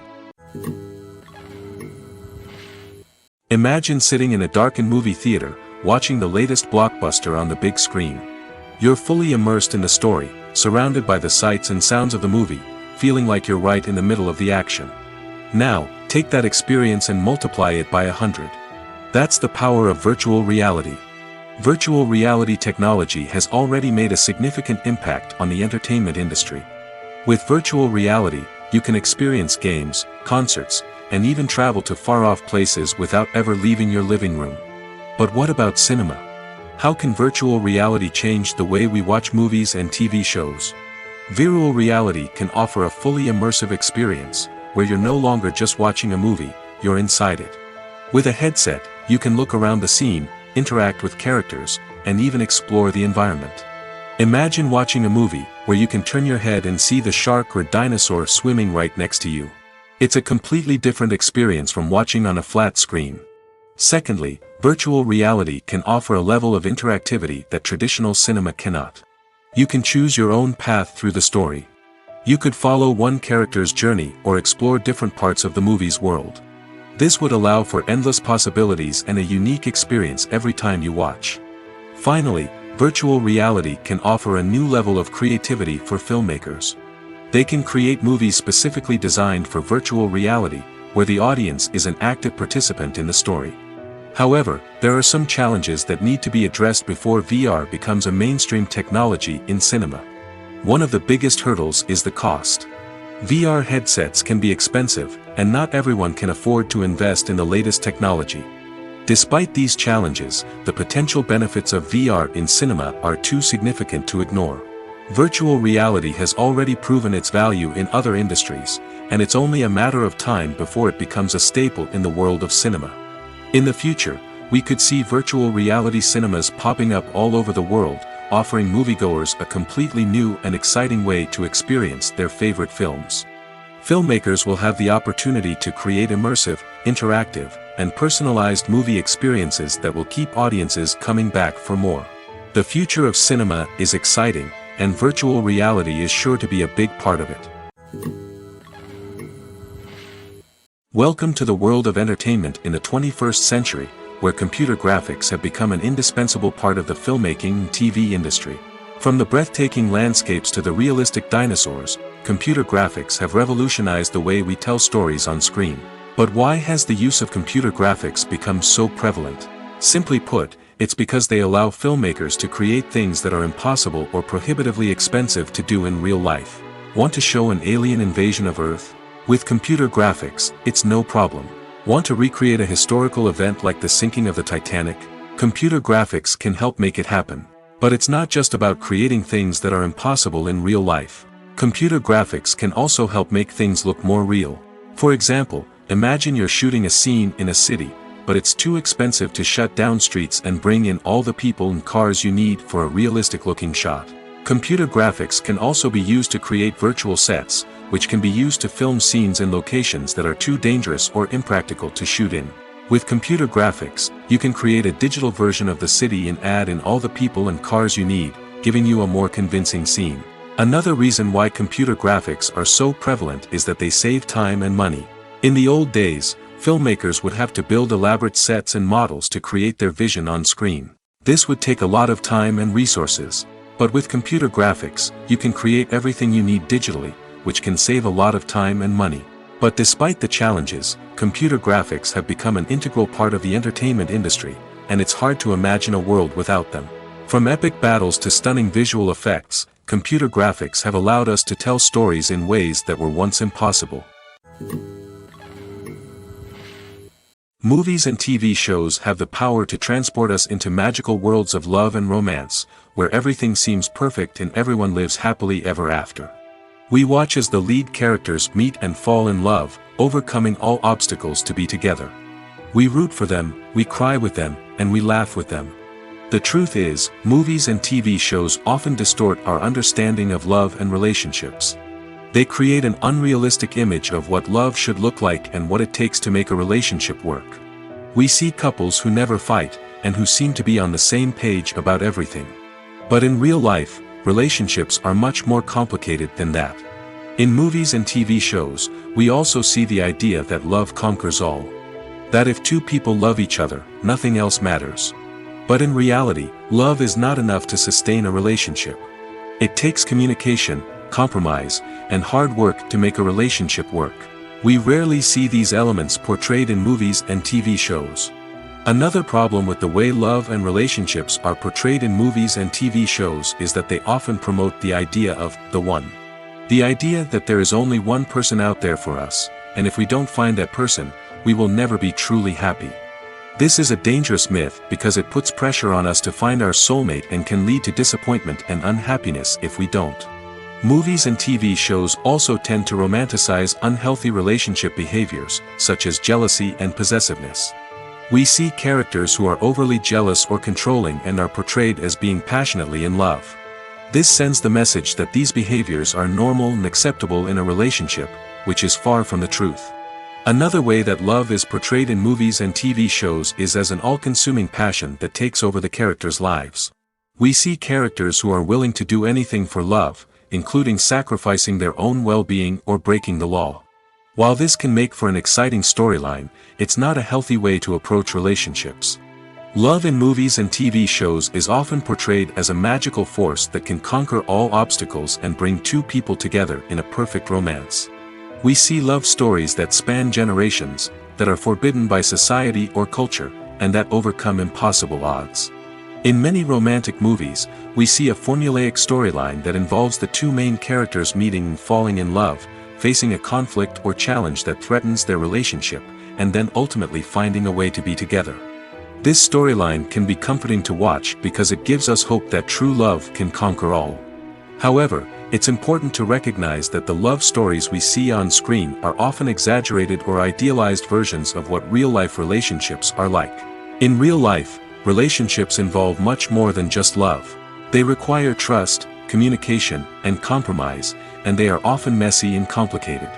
Imagine sitting in a darkened movie theater, watching the latest blockbuster on the big screen. You're fully immersed in the story, surrounded by the sights and sounds of the movie, feeling like you're right in the middle of the action. Now, take that experience and multiply it by 100. That's the power of virtual reality. Virtual reality technology has already made a significant impact on the entertainment industry. With virtual reality, you can experience games, concerts, and even travel to far-off places without ever leaving your living room. But what about cinema? How can virtual reality change the way we watch movies and TV shows? Virtual reality can offer a fully immersive experience, where you're no longer just watching a movie, you're inside it. With a headset, you can look around the scene, interact with characters, and even explore the environment. Imagine watching a movie where you can turn your head and see the shark or dinosaur swimming right next to you. It's a completely different experience from watching on a flat screen. Secondly, virtual reality can offer a level of interactivity that traditional cinema cannot. You can choose your own path through the story. You could follow one character's journey or explore different parts of the movie's world. This would allow for endless possibilities and a unique experience every time you watch. Finally, virtual reality can offer a new level of creativity for filmmakers. They can create movies specifically designed for virtual reality, where the audience is an active participant in the story. However, there are some challenges that need to be addressed before VR becomes a mainstream technology in cinema. One of the biggest hurdles is the cost. VR headsets can be expensive, and not everyone can afford to invest in the latest technology. Despite these challenges, the potential benefits of VR in cinema are too significant to ignore. Virtual reality has already proven its value in other industries, and it's only a matter of time before it becomes a staple in the world of cinema. In the future, we could see virtual reality cinemas popping up all over the world, offering moviegoers a completely new and exciting way to experience their favorite films. Filmmakers will have the opportunity to create immersive, interactive, and personalized movie experiences that will keep audiences coming back for more. The future of cinema is exciting, and virtual reality is sure to be a big part of it. Welcome to the world of entertainment in the 21st century, where computer graphics have become an indispensable part of the filmmaking and TV industry. From the breathtaking landscapes to the realistic dinosaurs, computer graphics have revolutionized the way we tell stories on screen. But why has the use of computer graphics become so prevalent? Simply put, it's because they allow filmmakers to create things that are impossible or prohibitively expensive to do in real life. Want to show an alien invasion of Earth? With computer graphics, it's no problem. Want to recreate a historical event like the sinking of the Titanic? Computer graphics can help make it happen. But it's not just about creating things that are impossible in real life. Computer graphics can also help make things look more real. For example, imagine you're shooting a scene in a city, but it's too expensive to shut down streets and bring in all the people and cars you need for a realistic-looking shot. Computer graphics can also be used to create virtual sets, which can be used to film scenes in locations that are too dangerous or impractical to shoot in. With computer graphics, you can create a digital version of the city and add in all the people and cars you need, giving you a more convincing scene. Another reason why computer graphics are so prevalent is that they save time and money. In the old days, filmmakers would have to build elaborate sets and models to create their vision on screen. This would take a lot of time and resources. But with computer graphics, you can create everything you need digitally, which can save a lot of time and money. But despite the challenges, computer graphics have become an integral part of the entertainment industry, and it's hard to imagine a world without them. From epic battles to stunning visual effects, computer graphics have allowed us to tell stories in ways that were once impossible. Movies and TV shows have the power to transport us into magical worlds of love and romance, where everything seems perfect and everyone lives happily ever after. We watch as the lead characters meet and fall in love, overcoming all obstacles to be together. We root for them, we cry with them, and we laugh with them. The truth is, movies and TV shows often distort our understanding of love and relationships. They create an unrealistic image of what love should look like and what it takes to make a relationship work. We see couples who never fight, and who seem to be on the same page about everything. But in real life, relationships are much more complicated than that. In movies and TV shows, we also see the idea that love conquers all. That if two people love each other, nothing else matters. But in reality, love is not enough to sustain a relationship. It takes communication, compromise, and hard work to make a relationship work. We rarely see these elements portrayed in movies and TV shows. Another problem with the way love and relationships are portrayed in movies and TV shows is that they often promote the idea of the one. The idea that there is only one person out there for us, and if we don't find that person, we will never be truly happy. This is a dangerous myth because it puts pressure on us to find our soulmate and can lead to disappointment and unhappiness if we don't. Movies and TV shows also tend to romanticize unhealthy relationship behaviors, such as jealousy and possessiveness. We see characters who are overly jealous or controlling and are portrayed as being passionately in love. This sends the message that these behaviors are normal and acceptable in a relationship, which is far from the truth. Another way that love is portrayed in movies and TV shows is as an all-consuming passion that takes over the characters' lives. We see characters who are willing to do anything for love, including sacrificing their own well-being or breaking the law. While this can make for an exciting storyline, it's not a healthy way to approach relationships. Love in movies and TV shows is often portrayed as a magical force that can conquer all obstacles and bring two people together in a perfect romance. We see love stories that span generations, that are forbidden by society or culture, and that overcome impossible odds. In many romantic movies, we see a formulaic storyline that involves the two main characters meeting and falling in love, facing a conflict or challenge that threatens their relationship, and then ultimately finding a way to be together. This storyline can be comforting to watch because it gives us hope that true love can conquer all. However, it's important to recognize that the love stories we see on screen are often exaggerated or idealized versions of what real-life relationships are like. In real life, relationships involve much more than just love. They require trust, communication, and compromise, and they are often messy and complicated.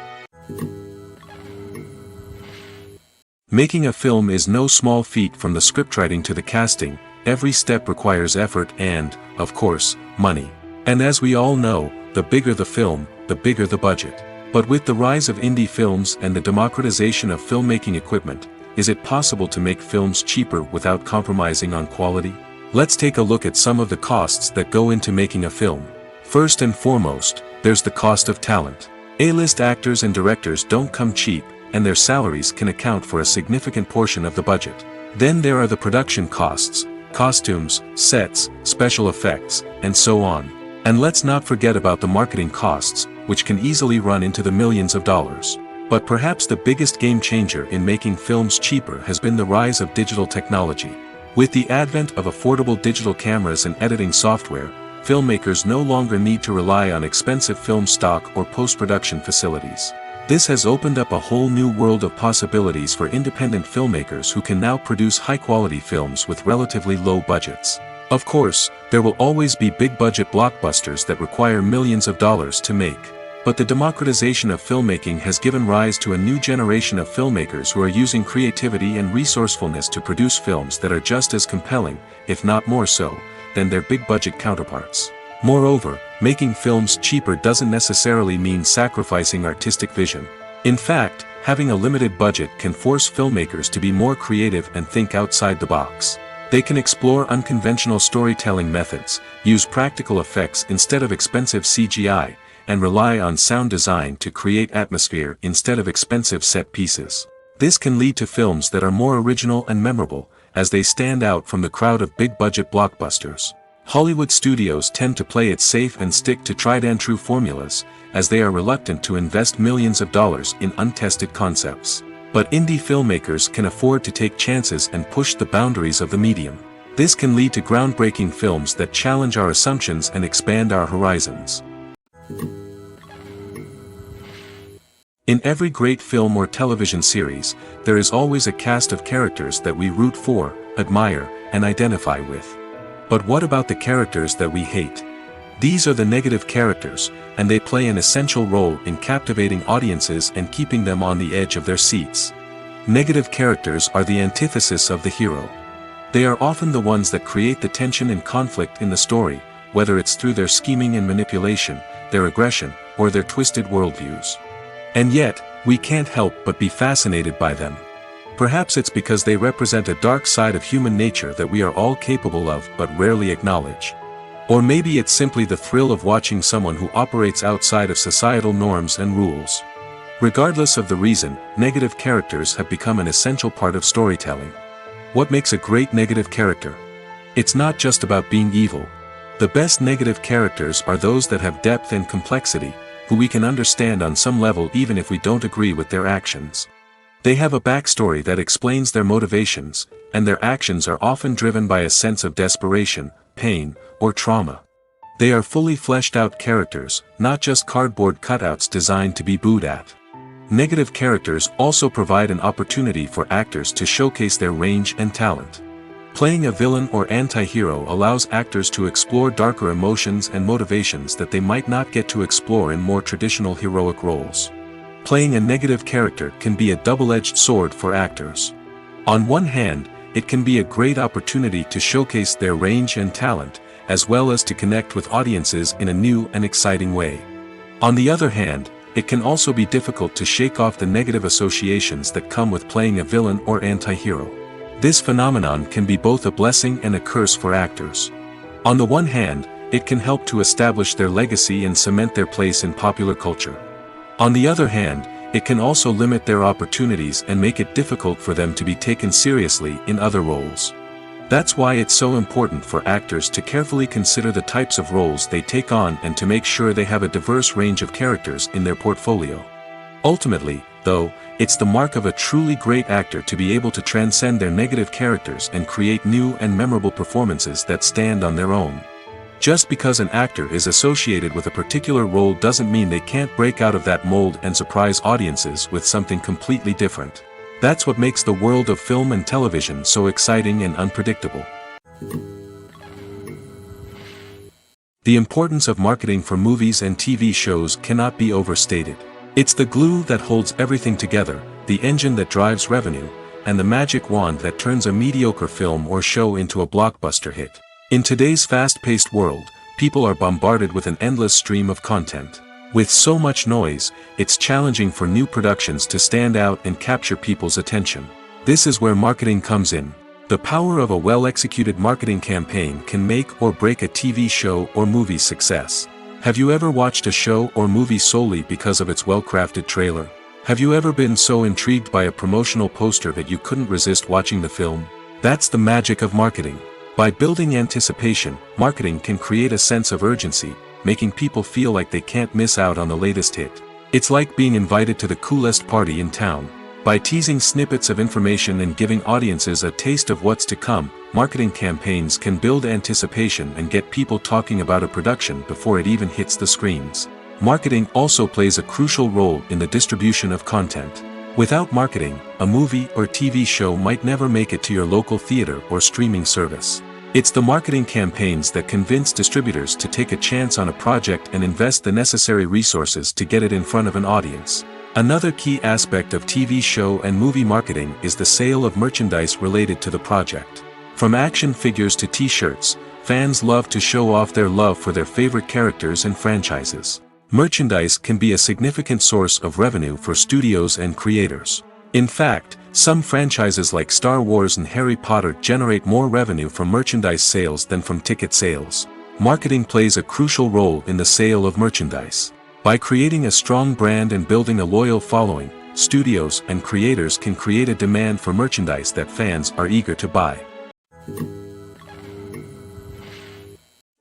Making a film is no small feat. From the scriptwriting to the casting, every step requires effort and, of course, money. And as we all know, the bigger the film, the bigger the budget. But with the rise of indie films and the democratization of filmmaking equipment, is it possible to make films cheaper without compromising on quality? Let's take a look at some of the costs that go into making a film. First and foremost, there's the cost of talent. A-list actors and directors don't come cheap, and their salaries can account for a significant portion of the budget. Then there are the production costs, costumes, sets, special effects, and so on. And let's not forget about the marketing costs, which can easily run into the millions of dollars. But perhaps the biggest game changer in making films cheaper has been the rise of digital technology. With the advent of affordable digital cameras and editing software, filmmakers no longer need to rely on expensive film stock or post-production facilities. This has opened up a whole new world of possibilities for independent filmmakers who can now produce high-quality films with relatively low budgets. Of course, there will always be big-budget blockbusters that require millions of dollars to make. But the democratization of filmmaking has given rise to a new generation of filmmakers who are using creativity and resourcefulness to produce films that are just as compelling, if not more so, than their big-budget counterparts. Moreover, making films cheaper doesn't necessarily mean sacrificing artistic vision. In fact, having a limited budget can force filmmakers to be more creative and think outside the box. They can explore unconventional storytelling methods, use practical effects instead of expensive CGI, and rely on sound design to create atmosphere instead of expensive set pieces. This can lead to films that are more original and memorable, as they stand out from the crowd of big-budget blockbusters. Hollywood studios tend to play it safe and stick to tried-and-true formulas, as they are reluctant to invest millions of dollars in untested concepts. But indie filmmakers can afford to take chances and push the boundaries of the medium. This can lead to groundbreaking films that challenge our assumptions and expand our horizons. In every great film or television series, there is always a cast of characters that we root for, admire, and identify with. But what about the characters that we hate? These are the negative characters, and they play an essential role in captivating audiences and keeping them on the edge of their seats. Negative characters are the antithesis of the hero. They are often the ones that create the tension and conflict in the story, whether it's through their scheming and manipulation, their aggression, or their twisted worldviews. And yet, we can't help but be fascinated by them. Perhaps it's because they represent a dark side of human nature that we are all capable of but rarely acknowledge. Or maybe it's simply the thrill of watching someone who operates outside of societal norms and rules. Regardless of the reason, negative characters have become an essential part of storytelling. What makes a great negative character? It's not just about being evil. The best negative characters are those that have depth and complexity, who we can understand on some level even if we don't agree with their actions. They have a backstory that explains their motivations, and their actions are often driven by a sense of desperation, pain, or trauma. They are fully fleshed out characters, not just cardboard cutouts designed to be booed at. Negative characters also provide an opportunity for actors to showcase their range and talent. Playing a villain or anti-hero allows actors to explore darker emotions and motivations that they might not get to explore in more traditional heroic roles. Playing a negative character can be a double-edged sword for actors. On one hand, it can be a great opportunity to showcase their range and talent, as well as to connect with audiences in a new and exciting way. On the other hand, it can also be difficult to shake off the negative associations that come with playing a villain or anti-hero. This phenomenon can be both a blessing and a curse for actors. On the one hand, it can help to establish their legacy and cement their place in popular culture. On the other hand, it can also limit their opportunities and make it difficult for them to be taken seriously in other roles. That's why it's so important for actors to carefully consider the types of roles they take on and to make sure they have a diverse range of characters in their portfolio. Ultimately, though, it's the mark of a truly great actor to be able to transcend their negative characters and create new and memorable performances that stand on their own. Just because an actor is associated with a particular role doesn't mean they can't break out of that mold and surprise audiences with something completely different. That's what makes the world of film and television so exciting and unpredictable. The importance of marketing for movies and TV shows cannot be overstated. It's the glue that holds everything together, the engine that drives revenue, and the magic wand that turns a mediocre film or show into a blockbuster hit. In today's fast-paced world, people are bombarded with an endless stream of content. With so much noise, it's challenging for new productions to stand out and capture people's attention. This is where marketing comes in. The power of a well-executed marketing campaign can make or break a TV show or movie's success. Have you ever watched a show or movie solely because of its well-crafted trailer? Have you ever been so intrigued by a promotional poster that you couldn't resist watching the film? That's the magic of marketing. By building anticipation, marketing can create a sense of urgency, making people feel like they can't miss out on the latest hit. It's like being invited to the coolest party in town. By teasing snippets of information and giving audiences a taste of what's to come, marketing campaigns can build anticipation and get people talking about a production before it even hits the screens. Marketing also plays a crucial role in the distribution of content. Without marketing, a movie or TV show might never make it to your local theater or streaming service. It's the marketing campaigns that convince distributors to take a chance on a project and invest the necessary resources to get it in front of an audience. Another key aspect of TV show and movie marketing is the sale of merchandise related to the project. From action figures to t-shirts, fans love to show off their love for their favorite characters and franchises. Merchandise can be a significant source of revenue for studios and creators. In fact, some franchises like Star Wars and Harry Potter generate more revenue from merchandise sales than from ticket sales. Marketing plays a crucial role in the sale of merchandise. By creating a strong brand and building a loyal following, studios and creators can create a demand for merchandise that fans are eager to buy.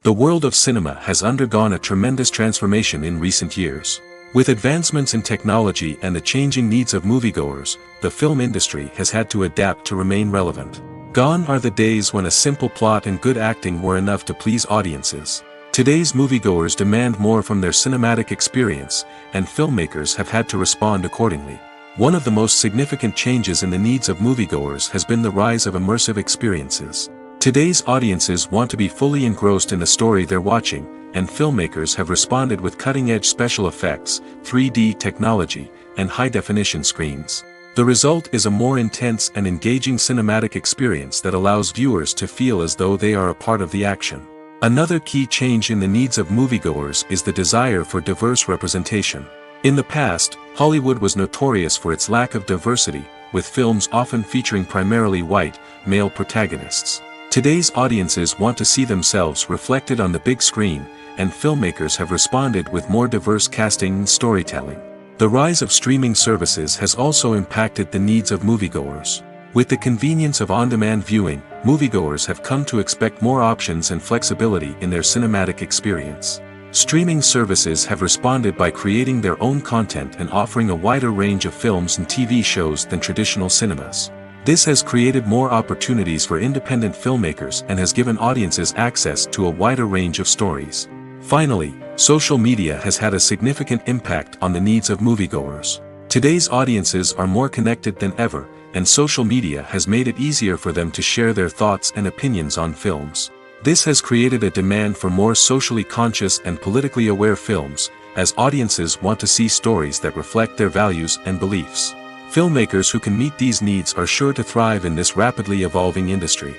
The world of cinema has undergone a tremendous transformation in recent years. With advancements in technology and the changing needs of moviegoers, the film industry has had to adapt to remain relevant. Gone are the days when a simple plot and good acting were enough to please audiences. Today's moviegoers demand more from their cinematic experience, and filmmakers have had to respond accordingly. One of the most significant changes in the needs of moviegoers has been the rise of immersive experiences. Today's audiences want to be fully engrossed in the story they're watching, and filmmakers have responded with cutting-edge special effects, 3D technology, and high-definition screens. The result is a more intense and engaging cinematic experience that allows viewers to feel as though they are a part of the action. Another key change in the needs of moviegoers is the desire for diverse representation. In the past, Hollywood was notorious for its lack of diversity, with films often featuring primarily white, male protagonists. Today's audiences want to see themselves reflected on the big screen, and filmmakers have responded with more diverse casting and storytelling. The rise of streaming services has also impacted the needs of moviegoers. With the convenience of on-demand viewing, moviegoers have come to expect more options and flexibility in their cinematic experience. Streaming services have responded by creating their own content and offering a wider range of films and TV shows than traditional cinemas. This has created more opportunities for independent filmmakers and has given audiences access to a wider range of stories. Finally, social media has had a significant impact on the needs of moviegoers. Today's audiences are more connected than ever, and social media has made it easier for them to share their thoughts and opinions on films. This has created a demand for more socially conscious and politically aware films, as audiences want to see stories that reflect their values and beliefs. Filmmakers who can meet these needs are sure to thrive in this rapidly evolving industry.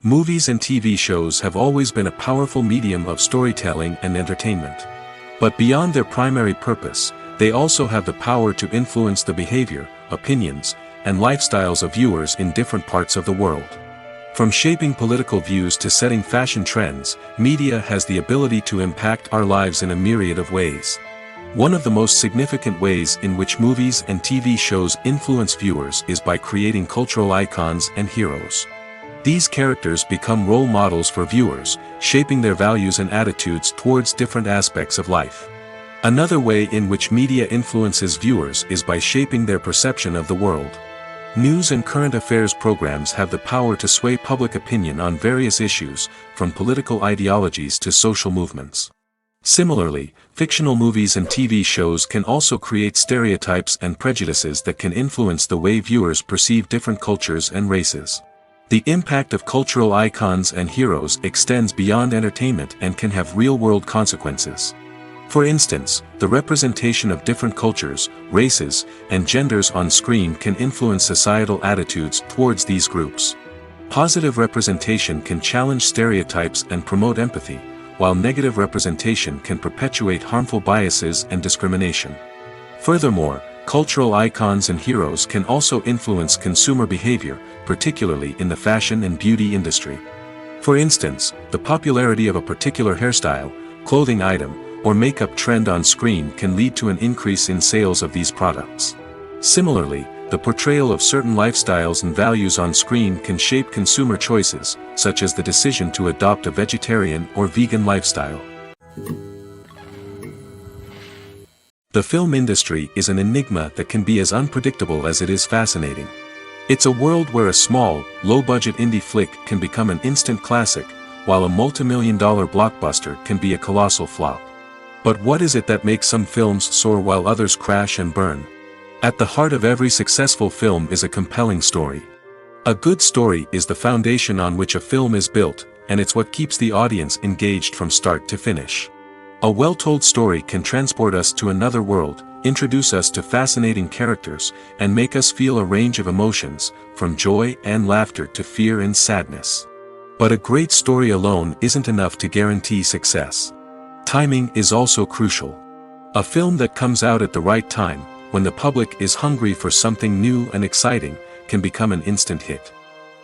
Movies and TV shows have always been a powerful medium of storytelling and entertainment. But beyond their primary purpose, they also have the power to influence the behavior, opinions, and lifestyles of viewers in different parts of the world. From shaping political views to setting fashion trends, media has the ability to impact our lives in a myriad of ways. One of the most significant ways in which movies and TV shows influence viewers is by creating cultural icons and heroes. These characters become role models for viewers, shaping their values and attitudes towards different aspects of life. Another way in which media influences viewers is by shaping their perception of the world. News and current affairs programs have the power to sway public opinion on various issues, from political ideologies to social movements. Similarly, fictional movies and TV shows can also create stereotypes and prejudices that can influence the way viewers perceive different cultures and races. The impact of cultural icons and heroes extends beyond entertainment and can have real-world consequences. For instance, the representation of different cultures, races, and genders on screen can influence societal attitudes towards these groups. Positive representation can challenge stereotypes and promote empathy, while negative representation can perpetuate harmful biases and discrimination. Furthermore, cultural icons and heroes can also influence consumer behavior, particularly in the fashion and beauty industry. For instance, the popularity of a particular hairstyle, clothing item, or makeup trend on screen can lead to an increase in sales of these products. Similarly, the portrayal of certain lifestyles and values on screen can shape consumer choices, such as the decision to adopt a vegetarian or vegan lifestyle. The film industry is an enigma that can be as unpredictable as it is fascinating. It's a world where a small, low-budget indie flick can become an instant classic, while a multi-million-dollar blockbuster can be a colossal flop. But what is it that makes some films soar while others crash and burn? At the heart of every successful film is a compelling story. A good story is the foundation on which a film is built, and it's what keeps the audience engaged from start to finish. A well-told story can transport us to another world, introduce us to fascinating characters, and make us feel a range of emotions, from joy and laughter to fear and sadness. But a great story alone isn't enough to guarantee success. Timing is also crucial. A film that comes out at the right time, when the public is hungry for something new and exciting, can become an instant hit.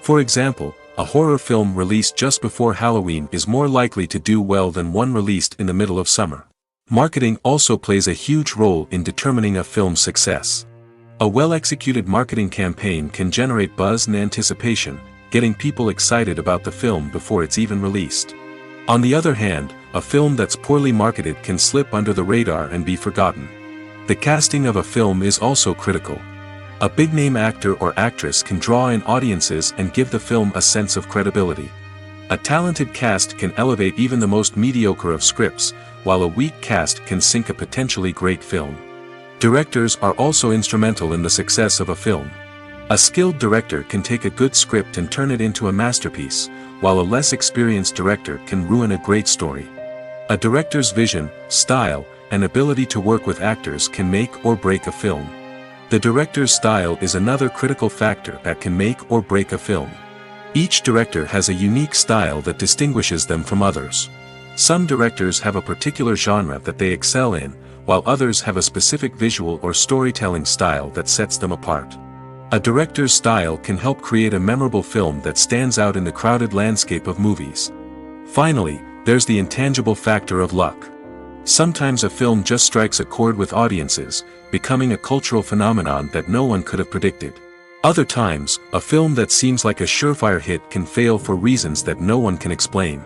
For example, a horror film released just before Halloween is more likely to do well than one released in the middle of summer. Marketing also plays a huge role in determining a film's success. A well-executed marketing campaign can generate buzz and anticipation, getting people excited about the film before it's even released. On the other hand, a film that's poorly marketed can slip under the radar and be forgotten. The casting of a film is also critical. A big-name actor or actress can draw in audiences and give the film a sense of credibility. A talented cast can elevate even the most mediocre of scripts, while a weak cast can sink a potentially great film. Directors are also instrumental in the success of a film. A skilled director can take a good script and turn it into a masterpiece, while a less experienced director can ruin a great story. A director's vision, style, and ability to work with actors can make or break a film. The director's style is another critical factor that can make or break a film. Each director has a unique style that distinguishes them from others. Some directors have a particular genre that they excel in, while others have a specific visual or storytelling style that sets them apart. A director's style can help create a memorable film that stands out in the crowded landscape of movies. Finally, there's the intangible factor of luck. Sometimes a film just strikes a chord with audiences, becoming a cultural phenomenon that no one could have predicted. Other times, a film that seems like a surefire hit can fail for reasons that no one can explain.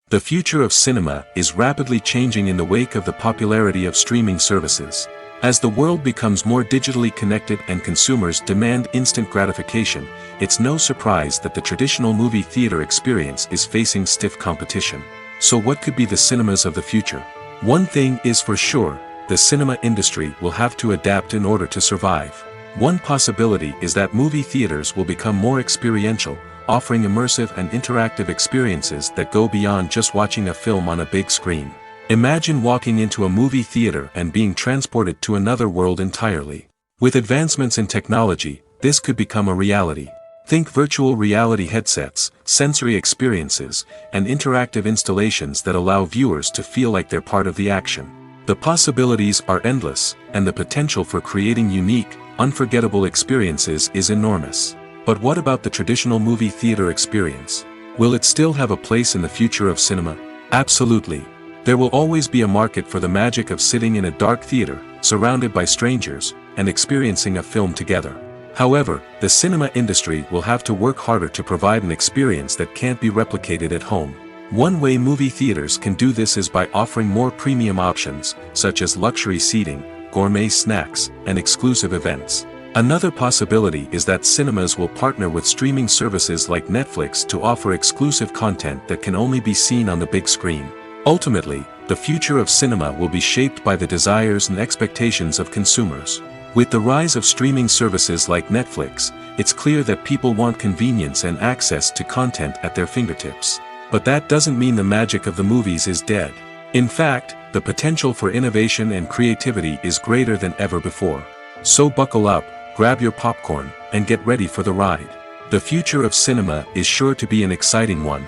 The future of cinema is rapidly changing in the wake of the popularity of streaming services. As the world becomes more digitally connected and consumers demand instant gratification, it's no surprise that the traditional movie theater experience is facing stiff competition. So what could be the cinemas of the future? One thing is for sure, the cinema industry will have to adapt in order to survive. One possibility is that movie theaters will become more experiential, offering immersive and interactive experiences that go beyond just watching a film on a big screen. Imagine walking into a movie theater and being transported to another world entirely. With advancements in technology, this could become a reality. Think virtual reality headsets, sensory experiences, and interactive installations that allow viewers to feel like they're part of the action. The possibilities are endless, and the potential for creating unique, unforgettable experiences is enormous. But what about the traditional movie theater experience? Will it still have a place in the future of cinema? Absolutely. There will always be a market for the magic of sitting in a dark theater, surrounded by strangers, and experiencing a film together. However, the cinema industry will have to work harder to provide an experience that can't be replicated at home. One way movie theaters can do this is by offering more premium options, such as luxury seating, gourmet snacks, and exclusive events. Another possibility is that cinemas will partner with streaming services like Netflix to offer exclusive content that can only be seen on the big screen. Ultimately, the future of cinema will be shaped by the desires and expectations of consumers. With the rise of streaming services like Netflix, it's clear that people want convenience and access to content at their fingertips. But that doesn't mean the magic of the movies is dead. In fact, the potential for innovation and creativity is greater than ever before. So buckle up, grab your popcorn, and get ready for the ride. The future of cinema is sure to be an exciting one.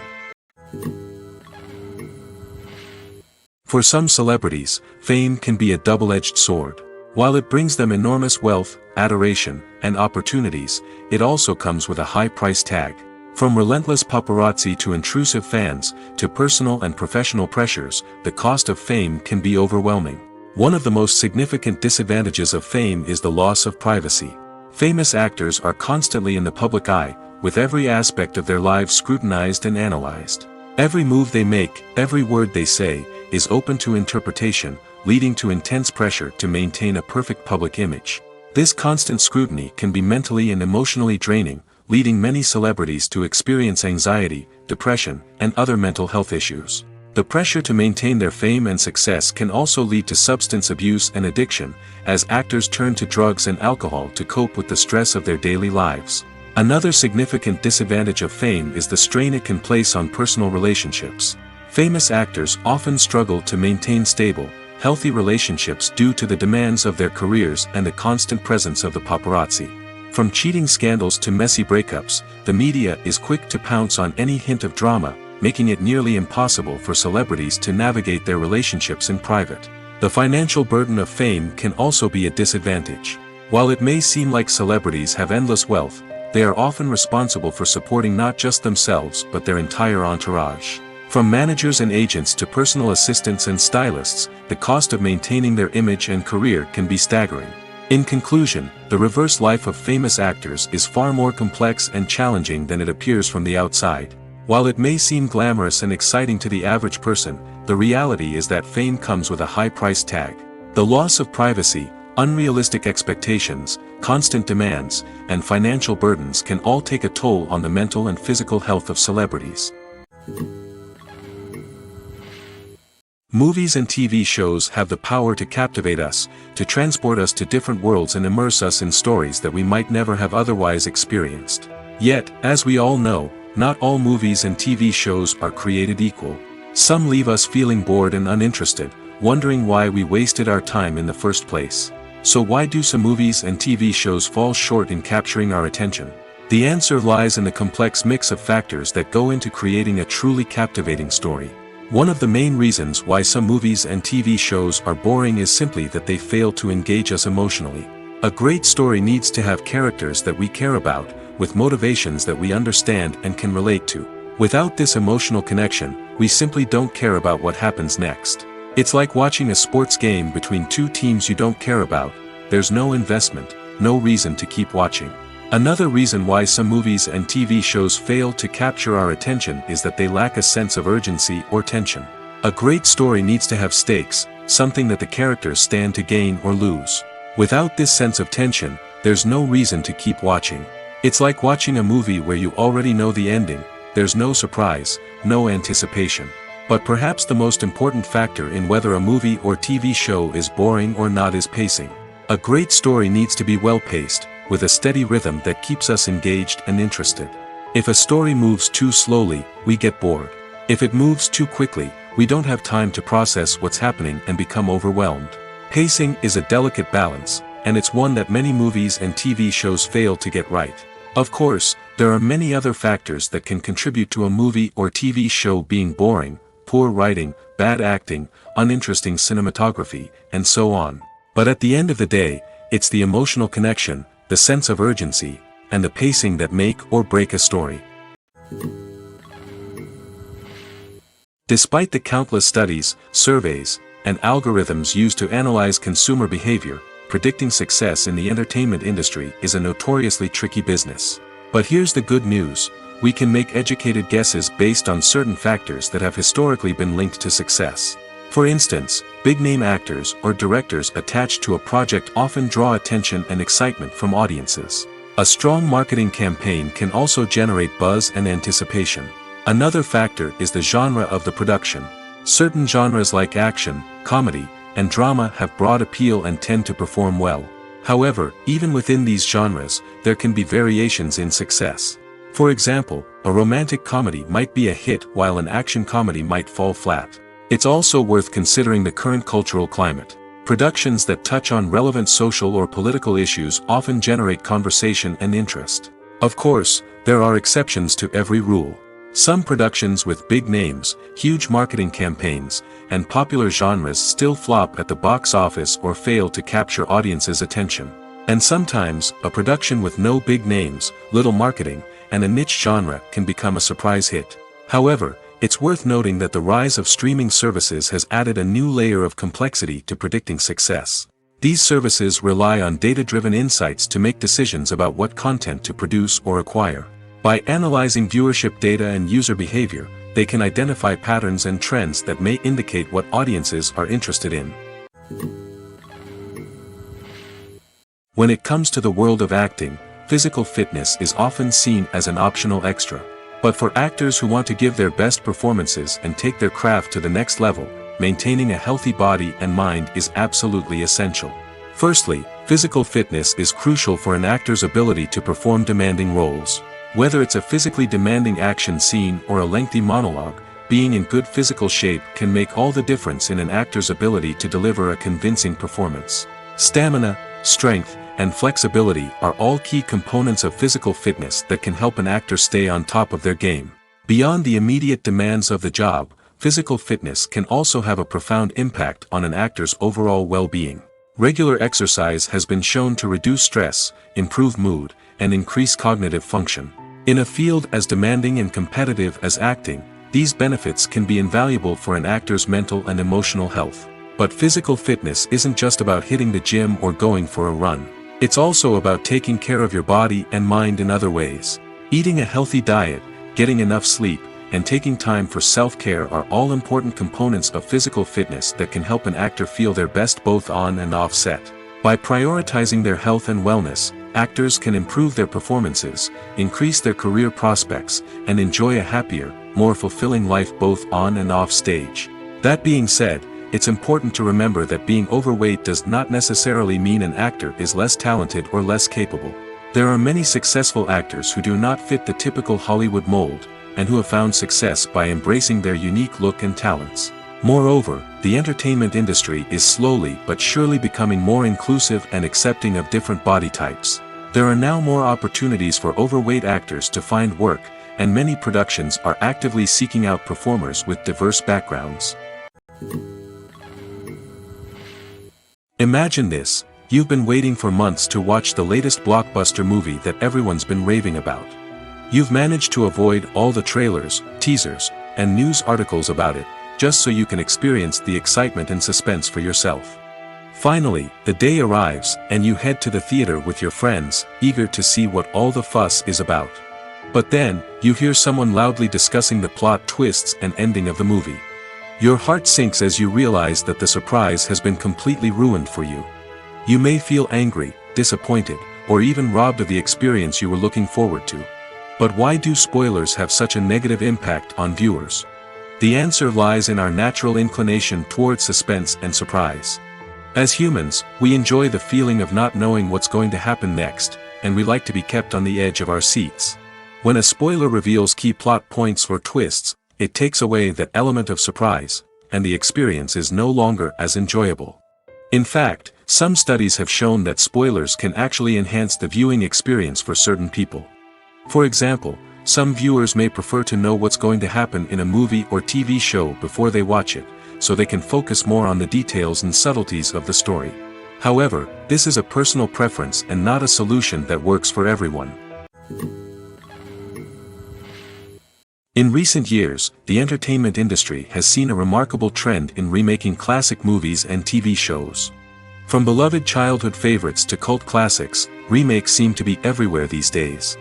For some celebrities, fame can be a double-edged sword. While it brings them enormous wealth, adoration, and opportunities, it also comes with a high price tag. From relentless paparazzi to intrusive fans, to personal and professional pressures, the cost of fame can be overwhelming. One of the most significant disadvantages of fame is the loss of privacy. Famous actors are constantly in the public eye, with every aspect of their lives scrutinized and analyzed. Every move they make, every word they say, is open to interpretation, leading to intense pressure to maintain a perfect public image. This constant scrutiny can be mentally and emotionally draining, leading many celebrities to experience anxiety, depression, and other mental health issues. The pressure to maintain their fame and success can also lead to substance abuse and addiction, as actors turn to drugs and alcohol to cope with the stress of their daily lives. Another significant disadvantage of fame is the strain it can place on personal relationships. Famous actors often struggle to maintain stable, healthy relationships due to the demands of their careers and the constant presence of the paparazzi. From cheating scandals to messy breakups, the media is quick to pounce on any hint of drama, making it nearly impossible for celebrities to navigate their relationships in private. The financial burden of fame can also be a disadvantage. While it may seem like celebrities have endless wealth, they are often responsible for supporting not just themselves but their entire entourage. From managers and agents to personal assistants and stylists, the cost of maintaining their image and career can be staggering. In conclusion, the reverse life of famous actors is far more complex and challenging than it appears from the outside. While it may seem glamorous and exciting to the average person, the reality is that fame comes with a high price tag. The loss of privacy, unrealistic expectations, constant demands, and financial burdens can all take a toll on the mental and physical health of celebrities. Movies and TV shows have the power to captivate us, to transport us to different worlds and immerse us in stories that we might never have otherwise experienced. Yet, as we all know, not all movies and TV shows are created equal. Some leave us feeling bored and uninterested, wondering why we wasted our time in the first place. So why do some movies and TV shows fall short in capturing our attention? The answer lies in the complex mix of factors that go into creating a truly captivating story. One of the main reasons why some movies and TV shows are boring is simply that they fail to engage us emotionally. A great story needs to have characters that we care about, with motivations that we understand and can relate to. Without this emotional connection, we simply don't care about what happens next. It's like watching a sports game between two teams you don't care about. There's no investment, no reason to keep watching. Another reason why some movies and TV shows fail to capture our attention is that they lack a sense of urgency or tension. A great story needs to have stakes, something that the characters stand to gain or lose. Without this sense of tension, there's no reason to keep watching. It's like watching a movie where you already know the ending. There's no surprise, no anticipation. But perhaps the most important factor in whether a movie or TV show is boring or not is pacing. A great story needs to be well-paced, with a steady rhythm that keeps us engaged and interested. If a story moves too slowly, we get bored. If it moves too quickly, we don't have time to process what's happening and become overwhelmed. Pacing is a delicate balance, and it's one that many movies and TV shows fail to get right. Of course, there are many other factors that can contribute to a movie or TV show being boring: poor writing, bad acting, uninteresting cinematography, and so on. But at the end of the day, it's the emotional connection, the sense of urgency, and the pacing that make or break a story. Despite the countless studies, surveys, and algorithms used to analyze consumer behavior, predicting success in the entertainment industry is a notoriously tricky business. But here's the good news: we can make educated guesses based on certain factors that have historically been linked to success. For instance, big-name actors or directors attached to a project often draw attention and excitement from audiences. A strong marketing campaign can also generate buzz and anticipation. Another factor is the genre of the production. Certain genres like action, comedy, and drama have broad appeal and tend to perform well. However, even within these genres, there can be variations in success. For example, a romantic comedy might be a hit while an action comedy might fall flat. It's also worth considering the current cultural climate. Productions that touch on relevant social or political issues often generate conversation and interest. Of course, there are exceptions to every rule. Some productions with big names, huge marketing campaigns, and popular genres still flop at the box office or fail to capture audiences' attention. And sometimes, a production with no big names, little marketing, and a niche genre can become a surprise hit. However, it's worth noting that the rise of streaming services has added a new layer of complexity to predicting success. These services rely on data-driven insights to make decisions about what content to produce or acquire. By analyzing viewership data and user behavior, they can identify patterns and trends that may indicate what audiences are interested in. When it comes to the world of acting, physical fitness is often seen as an optional extra. But for actors who want to give their best performances and take their craft to the next level, maintaining a healthy body and mind is absolutely essential. Firstly, physical fitness is crucial for an actor's ability to perform demanding roles. Whether it's a physically demanding action scene or a lengthy monologue, being in good physical shape can make all the difference in an actor's ability to deliver a convincing performance. Stamina, strength, and flexibility are all key components of physical fitness that can help an actor stay on top of their game. Beyond the immediate demands of the job, physical fitness can also have a profound impact on an actor's overall well-being. Regular exercise has been shown to reduce stress, improve mood, and increase cognitive function. In a field as demanding and competitive as acting, these benefits can be invaluable for an actor's mental and emotional health. But physical fitness isn't just about hitting the gym or going for a run. It's also about taking care of your body and mind in other ways. Eating a healthy diet, getting enough sleep, and taking time for self-care are all important components of physical fitness that can help an actor feel their best both on and off set. By prioritizing their health and wellness, actors can improve their performances, increase their career prospects, and enjoy a happier, more fulfilling life both on and off stage. That being said, it's important to remember that being overweight does not necessarily mean an actor is less talented or less capable. There are many successful actors who do not fit the typical Hollywood mold, and who have found success by embracing their unique look and talents. Moreover, the entertainment industry is slowly but surely becoming more inclusive and accepting of different body types. There are now more opportunities for overweight actors to find work, and many productions are actively seeking out performers with diverse backgrounds. Imagine this: you've been waiting for months to watch the latest blockbuster movie that everyone's been raving about. You've managed to avoid all the trailers, teasers, and news articles about it, just so you can experience the excitement and suspense for yourself. Finally, the day arrives, and you head to the theater with your friends, eager to see what all the fuss is about. But then, you hear someone loudly discussing the plot twists and ending of the movie. Your heart sinks as you realize that the surprise has been completely ruined for you. You may feel angry, disappointed, or even robbed of the experience you were looking forward to. But why do spoilers have such a negative impact on viewers? The answer lies in our natural inclination towards suspense and surprise. As humans, we enjoy the feeling of not knowing what's going to happen next, and we like to be kept on the edge of our seats. When a spoiler reveals key plot points or twists, it takes away that element of surprise, and the experience is no longer as enjoyable. In fact, some studies have shown that spoilers can actually enhance the viewing experience for certain people. For example, some viewers may prefer to know what's going to happen in a movie or TV show before they watch it, so they can focus more on the details and subtleties of the story. However, this is a personal preference and not a solution that works for everyone. In recent years, the entertainment industry has seen a remarkable trend in remaking classic movies and TV shows. From beloved childhood favorites to cult classics, remakes seem to be everywhere these days.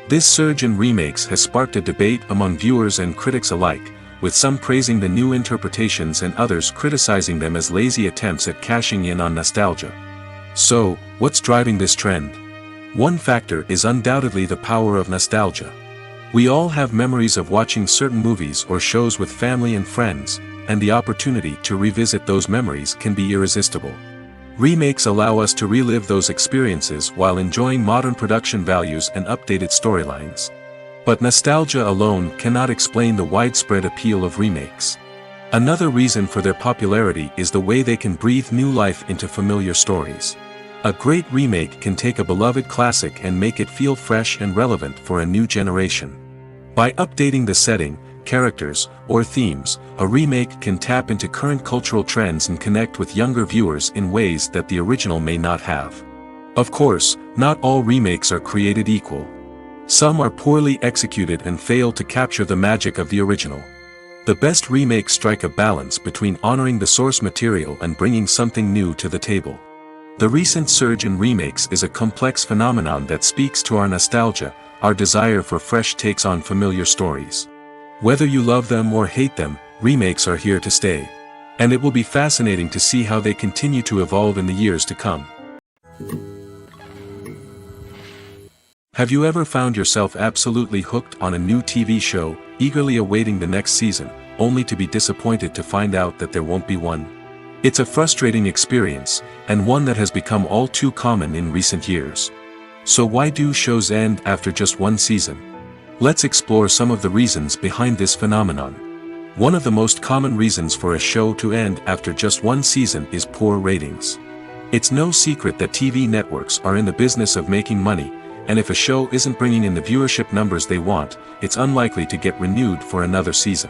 This surge in remakes has sparked a debate among viewers and critics alike, with some praising the new interpretations and others criticizing them as lazy attempts at cashing in on nostalgia. So, what's driving this trend? One factor is undoubtedly the power of nostalgia. We all have memories of watching certain movies or shows with family and friends, and the opportunity to revisit those memories can be irresistible. Remakes allow us to relive those experiences while enjoying modern production values and updated storylines. But nostalgia alone cannot explain the widespread appeal of remakes. Another reason for their popularity is the way they can breathe new life into familiar stories. A great remake can take a beloved classic and make it feel fresh and relevant for a new generation. By updating the setting, characters, or themes, a remake can tap into current cultural trends and connect with younger viewers in ways that the original may not have. Of course, not all remakes are created equal. Some are poorly executed and fail to capture the magic of the original. The best remakes strike a balance between honoring the source material and bringing something new to the table. The recent surge in remakes is a complex phenomenon that speaks to our nostalgia, our desire for fresh takes on familiar stories. Whether you love them or hate them, remakes are here to stay. And it will be fascinating to see how they continue to evolve in the years to come. Have you ever found yourself absolutely hooked on a new TV show, eagerly awaiting the next season, only to be disappointed to find out that there won't be one? It's a frustrating experience, and one that has become all too common in recent years. So why do shows end after just one season? Let's explore some of the reasons behind this phenomenon. One of the most common reasons for a show to end after just one season is poor ratings. It's no secret that TV networks are in the business of making money, and if a show isn't bringing in the viewership numbers they want, it's unlikely to get renewed for another season.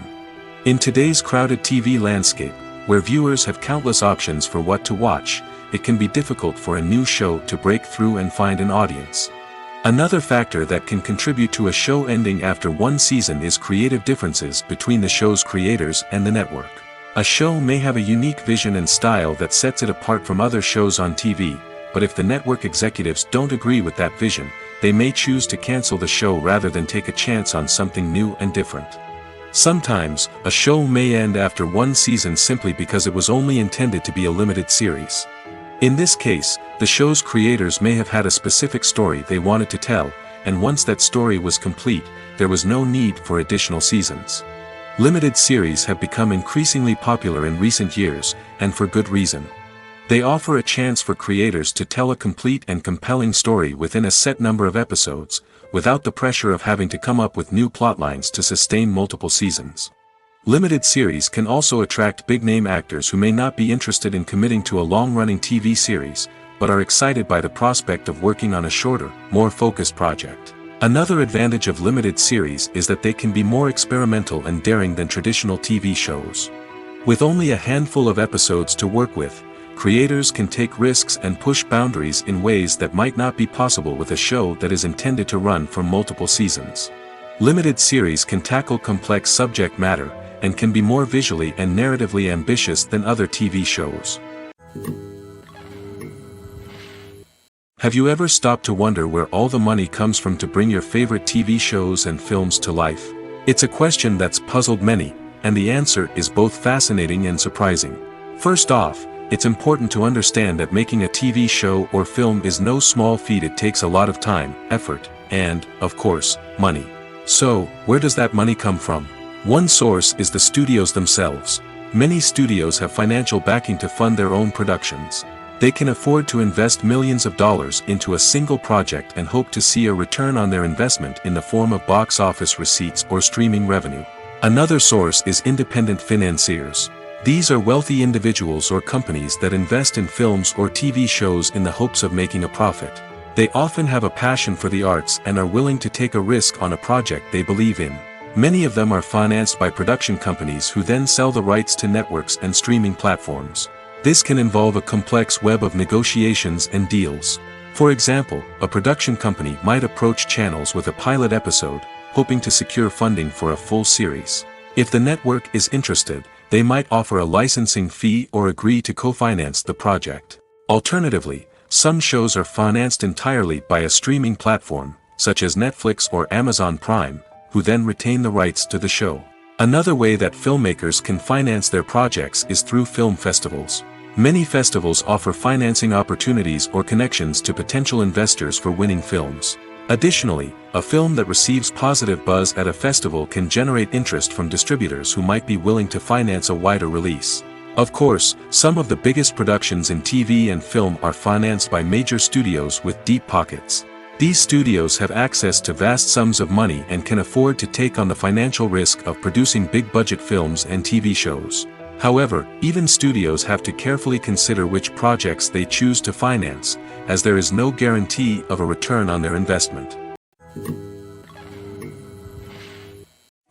In today's crowded TV landscape, where viewers have countless options for what to watch, it can be difficult for a new show to break through and find an audience. Another factor that can contribute to a show ending after one season is creative differences between the show's creators and the network. A show may have a unique vision and style that sets it apart from other shows on TV, but if the network executives don't agree with that vision, they may choose to cancel the show rather than take a chance on something new and different. Sometimes, a show may end after one season simply because it was only intended to be a limited series. In this case, the show's creators may have had a specific story they wanted to tell, and once that story was complete, there was no need for additional seasons. Limited series have become increasingly popular in recent years, and for good reason. They offer a chance for creators to tell a complete and compelling story within a set number of episodes, without the pressure of having to come up with new plotlines to sustain multiple seasons. Limited series can also attract big-name actors who may not be interested in committing to a long-running TV series, but are excited by the prospect of working on a shorter, more focused project. Another advantage of limited series is that they can be more experimental and daring than traditional TV shows. With only a handful of episodes to work with, creators can take risks and push boundaries in ways that might not be possible with a show that is intended to run for multiple seasons. Limited series can tackle complex subject matter, and can be more visually and narratively ambitious than other TV shows. Have you ever stopped to wonder where all the money comes from to bring your favorite TV shows and films to life? It's a question that's puzzled many, and the answer is both fascinating and surprising. First off, it's important to understand that making a TV show or film is no small feat. It takes a lot of time, effort, and, of course, money. So, where does that money come from? One source is the studios themselves. Many studios have financial backing to fund their own productions. They can afford to invest millions of dollars into a single project and hope to see a return on their investment in the form of box office receipts or streaming revenue. Another source is independent financiers. These are wealthy individuals or companies that invest in films or TV shows in the hopes of making a profit. They often have a passion for the arts and are willing to take a risk on a project they believe in. Many of them are financed by production companies who then sell the rights to networks and streaming platforms. This can involve a complex web of negotiations and deals. For example, a production company might approach channels with a pilot episode, hoping to secure funding for a full series. If the network is interested, they might offer a licensing fee or agree to co-finance the project. Alternatively, some shows are financed entirely by a streaming platform, such as Netflix or Amazon Prime, who then retain the rights to the show. Another way that filmmakers can finance their projects is through film festivals. Many festivals offer financing opportunities or connections to potential investors for winning films. Additionally, a film that receives positive buzz at a festival can generate interest from distributors who might be willing to finance a wider release. Of course, some of the biggest productions in TV and film are financed by major studios with deep pockets. These studios have access to vast sums of money and can afford to take on the financial risk of producing big-budget films and TV shows. However, even studios have to carefully consider which projects they choose to finance, as there is no guarantee of a return on their investment.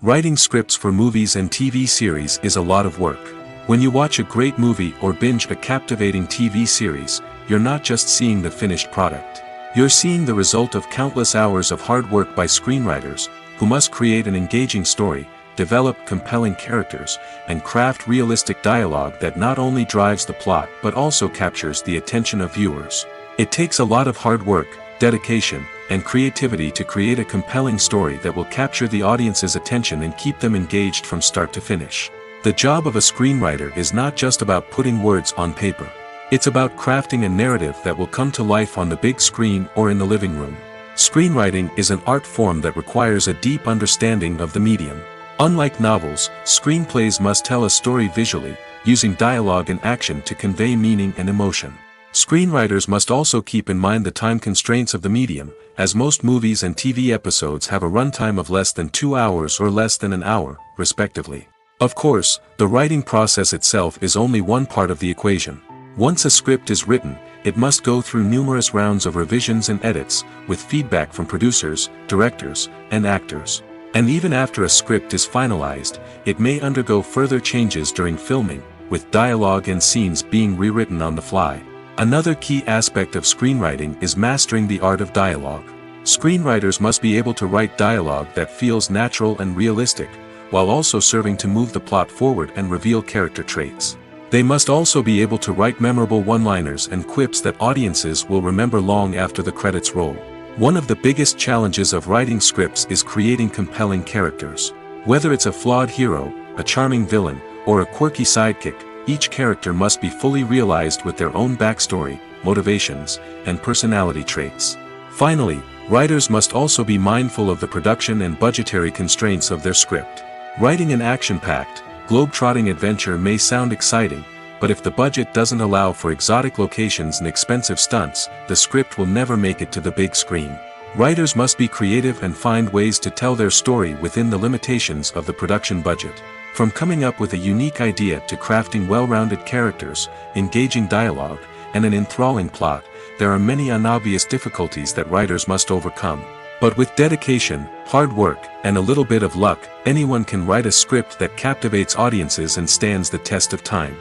Writing scripts for movies and TV series is a lot of work. When you watch a great movie or binge a captivating TV series, you're not just seeing the finished product. You're seeing the result of countless hours of hard work by screenwriters, who must create an engaging story, develop compelling characters, and craft realistic dialogue that not only drives the plot but also captures the attention of viewers. It takes a lot of hard work, dedication, and creativity to create a compelling story that will capture the audience's attention and keep them engaged from start to finish. The job of a screenwriter is not just about putting words on paper. It's about crafting a narrative that will come to life on the big screen or in the living room. Screenwriting is an art form that requires a deep understanding of the medium. Unlike novels, screenplays must tell a story visually, using dialogue and action to convey meaning and emotion. Screenwriters must also keep in mind the time constraints of the medium, as most movies and TV episodes have a runtime of less than 2 hours or less than an hour, respectively. Of course, the writing process itself is only one part of the equation. Once a script is written, it must go through numerous rounds of revisions and edits, with feedback from producers, directors, and actors. And even after a script is finalized, it may undergo further changes during filming, with dialogue and scenes being rewritten on the fly. Another key aspect of screenwriting is mastering the art of dialogue. Screenwriters must be able to write dialogue that feels natural and realistic, while also serving to move the plot forward and reveal character traits. They must also be able to write memorable one-liners and quips that audiences will remember long after the credits roll. One of the biggest challenges of writing scripts is creating compelling characters. Whether it's a flawed hero, a charming villain, or a quirky sidekick, each character must be fully realized with their own backstory, motivations, and personality traits. Finally, writers must also be mindful of the production and budgetary constraints of their script. Writing an action-packed, globe-trotting adventure may sound exciting, but if the budget doesn't allow for exotic locations and expensive stunts, the script will never make it to the big screen. Writers must be creative and find ways to tell their story within the limitations of the production budget. From coming up with a unique idea to crafting well-rounded characters, engaging dialogue, and an enthralling plot, there are many unobvious difficulties that writers must overcome. But with dedication, hard work, and a little bit of luck, anyone can write a script that captivates audiences and stands the test of time.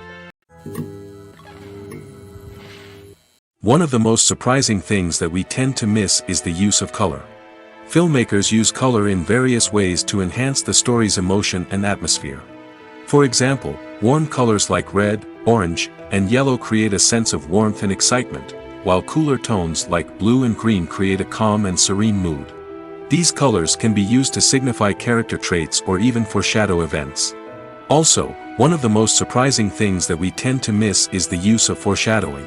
One of the most surprising things that we tend to miss is the use of color. Filmmakers use color in various ways to enhance the story's emotion and atmosphere. For example, warm colors like red, orange, and yellow create a sense of warmth and excitement, while cooler tones like blue and green create a calm and serene mood. These colors can be used to signify character traits or even foreshadow events. Also, one of the most surprising things that we tend to miss is the use of foreshadowing.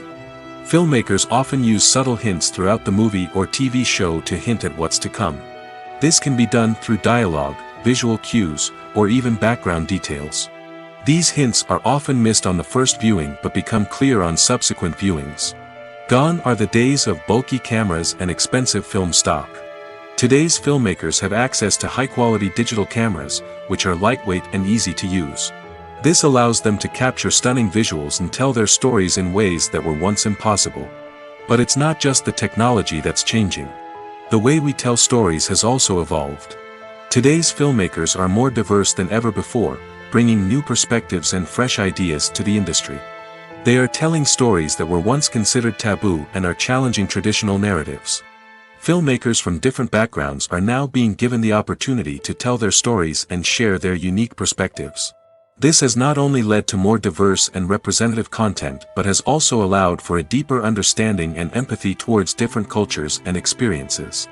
Filmmakers often use subtle hints throughout the movie or TV show to hint at what's to come. This can be done through dialogue, visual cues, or even background details. These hints are often missed on the first viewing but become clear on subsequent viewings. Gone are the days of bulky cameras and expensive film stock. Today's filmmakers have access to high-quality digital cameras, which are lightweight and easy to use. This allows them to capture stunning visuals and tell their stories in ways that were once impossible. But it's not just the technology that's changing. The way we tell stories has also evolved. Today's filmmakers are more diverse than ever before, bringing new perspectives and fresh ideas to the industry. They are telling stories that were once considered taboo and are challenging traditional narratives. Filmmakers from different backgrounds are now being given the opportunity to tell their stories and share their unique perspectives. This has not only led to more diverse and representative content but has also allowed for a deeper understanding and empathy towards different cultures and experiences.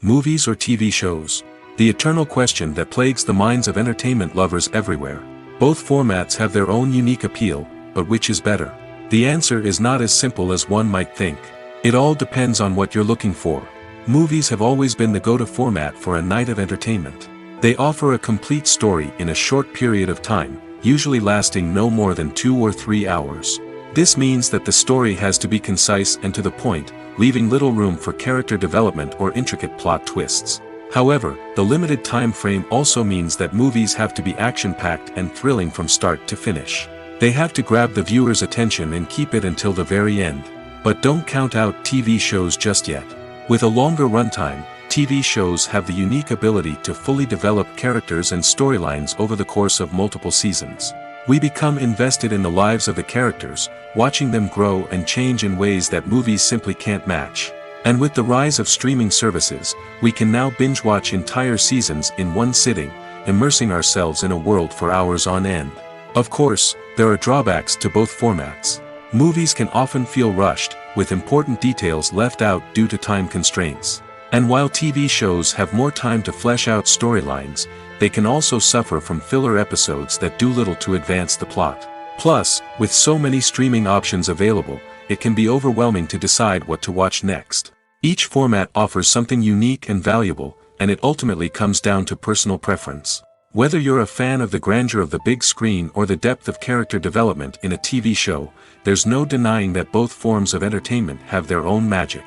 Movies or TV shows? The eternal question that plagues the minds of entertainment lovers everywhere. Both formats have their own unique appeal, but which is better? The answer is not as simple as one might think. It all depends on what you're looking for. Movies have always been the go-to format for a night of entertainment. They offer a complete story in a short period of time, usually lasting no more than 2 or 3 hours. This means that the story has to be concise and to the point, leaving little room for character development or intricate plot twists. However, the limited time frame also means that movies have to be action-packed and thrilling from start to finish. They have to grab the viewer's attention and keep it until the very end. But don't count out TV shows just yet. With a longer runtime, TV shows have the unique ability to fully develop characters and storylines over the course of multiple seasons. We become invested in the lives of the characters, watching them grow and change in ways that movies simply can't match. And with the rise of streaming services, we can now binge-watch entire seasons in one sitting, immersing ourselves in a world for hours on end. Of course, there are drawbacks to both formats. Movies can often feel rushed, with important details left out due to time constraints. And while TV shows have more time to flesh out storylines, they can also suffer from filler episodes that do little to advance the plot. Plus, with so many streaming options available, it can be overwhelming to decide what to watch next. Each format offers something unique and valuable, and it ultimately comes down to personal preference. Whether you're a fan of the grandeur of the big screen or the depth of character development in a TV show, there's no denying that both forms of entertainment have their own magic.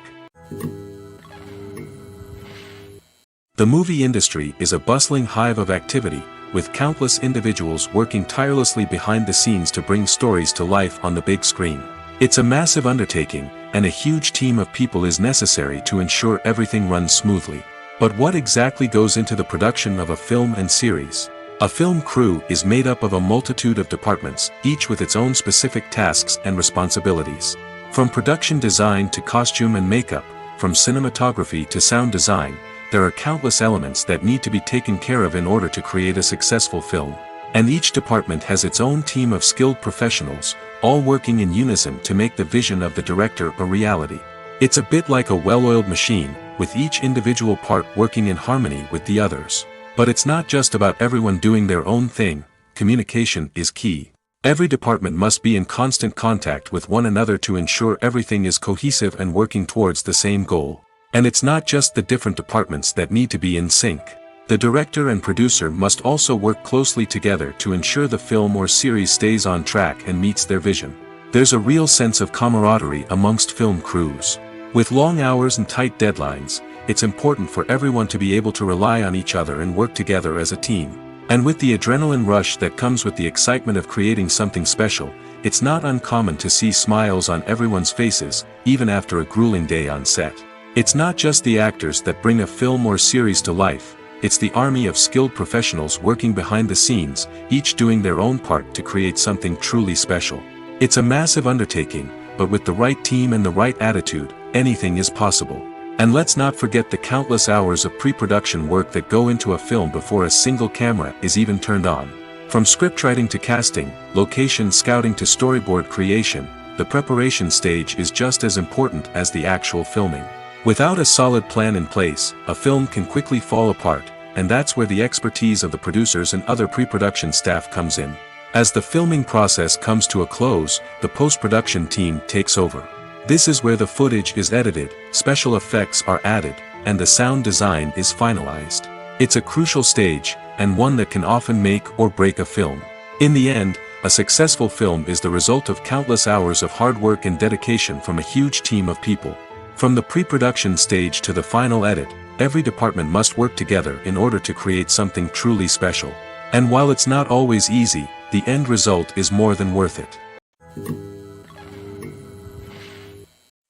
The movie industry is a bustling hive of activity, with countless individuals working tirelessly behind the scenes to bring stories to life on the big screen. It's a massive undertaking, and a huge team of people is necessary to ensure everything runs smoothly. But what exactly goes into the production of a film and series? A film crew is made up of a multitude of departments, each with its own specific tasks and responsibilities. From production design to costume and makeup, from cinematography to sound design, there are countless elements that need to be taken care of in order to create a successful film. And each department has its own team of skilled professionals, all working in unison to make the vision of the director a reality. It's a bit like a well-oiled machine, with each individual part working in harmony with the others. But it's not just about everyone doing their own thing. Communication is key. Every department must be in constant contact with one another to ensure everything is cohesive and working towards the same goal. And it's not just the different departments that need to be in sync. The director and producer must also work closely together to ensure the film or series stays on track and meets their vision. There's a real sense of camaraderie amongst film crews. With long hours and tight deadlines, it's important for everyone to be able to rely on each other and work together as a team. And with the adrenaline rush that comes with the excitement of creating something special, it's not uncommon to see smiles on everyone's faces, even after a grueling day on set. It's not just the actors that bring a film or series to life. It's the army of skilled professionals working behind the scenes, each doing their own part to create something truly special. It's a massive undertaking, but with the right team and the right attitude, anything is possible. And let's not forget the countless hours of pre-production work that go into a film before a single camera is even turned on. From scriptwriting to casting, location scouting to storyboard creation, the preparation stage is just as important as the actual filming. Without a solid plan in place, a film can quickly fall apart, and that's where the expertise of the producers and other pre-production staff comes in. As the filming process comes to a close, the post-production team takes over. This is where the footage is edited, special effects are added, and the sound design is finalized. It's a crucial stage, and one that can often make or break a film. In the end, a successful film is the result of countless hours of hard work and dedication from a huge team of people. From the pre-production stage to the final edit, every department must work together in order to create something truly special. And while it's not always easy, the end result is more than worth it.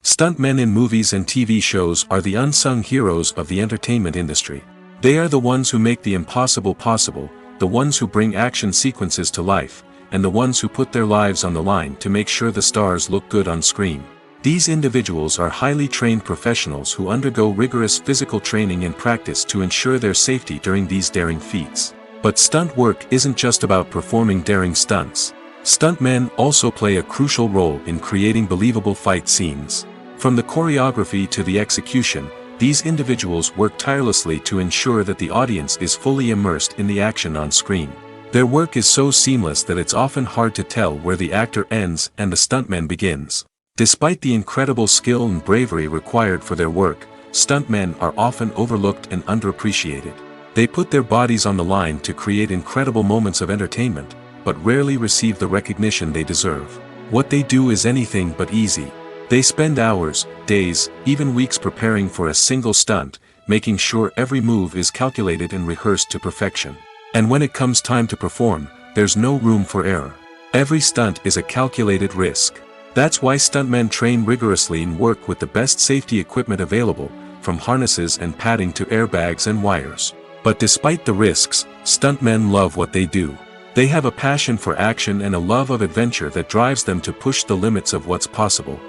Stuntmen in movies and TV shows are the unsung heroes of the entertainment industry. They are the ones who make the impossible possible, the ones who bring action sequences to life, and the ones who put their lives on the line to make sure the stars look good on screen. These individuals are highly trained professionals who undergo rigorous physical training and practice to ensure their safety during these daring feats. But stunt work isn't just about performing daring stunts. Stuntmen also play a crucial role in creating believable fight scenes. From the choreography to the execution, these individuals work tirelessly to ensure that the audience is fully immersed in the action on screen. Their work is so seamless that it's often hard to tell where the actor ends and the stuntman begins. Despite the incredible skill and bravery required for their work, stuntmen are often overlooked and underappreciated. They put their bodies on the line to create incredible moments of entertainment, but rarely receive the recognition they deserve. What they do is anything but easy. They spend hours, days, even weeks preparing for a single stunt, making sure every move is calculated and rehearsed to perfection. And when it comes time to perform, there's no room for error. Every stunt is a calculated risk. That's why stuntmen train rigorously and work with the best safety equipment available, from harnesses and padding to airbags and wires. But despite the risks, stuntmen love what they do. They have a passion for action and a love of adventure that drives them to push the limits of what's possible.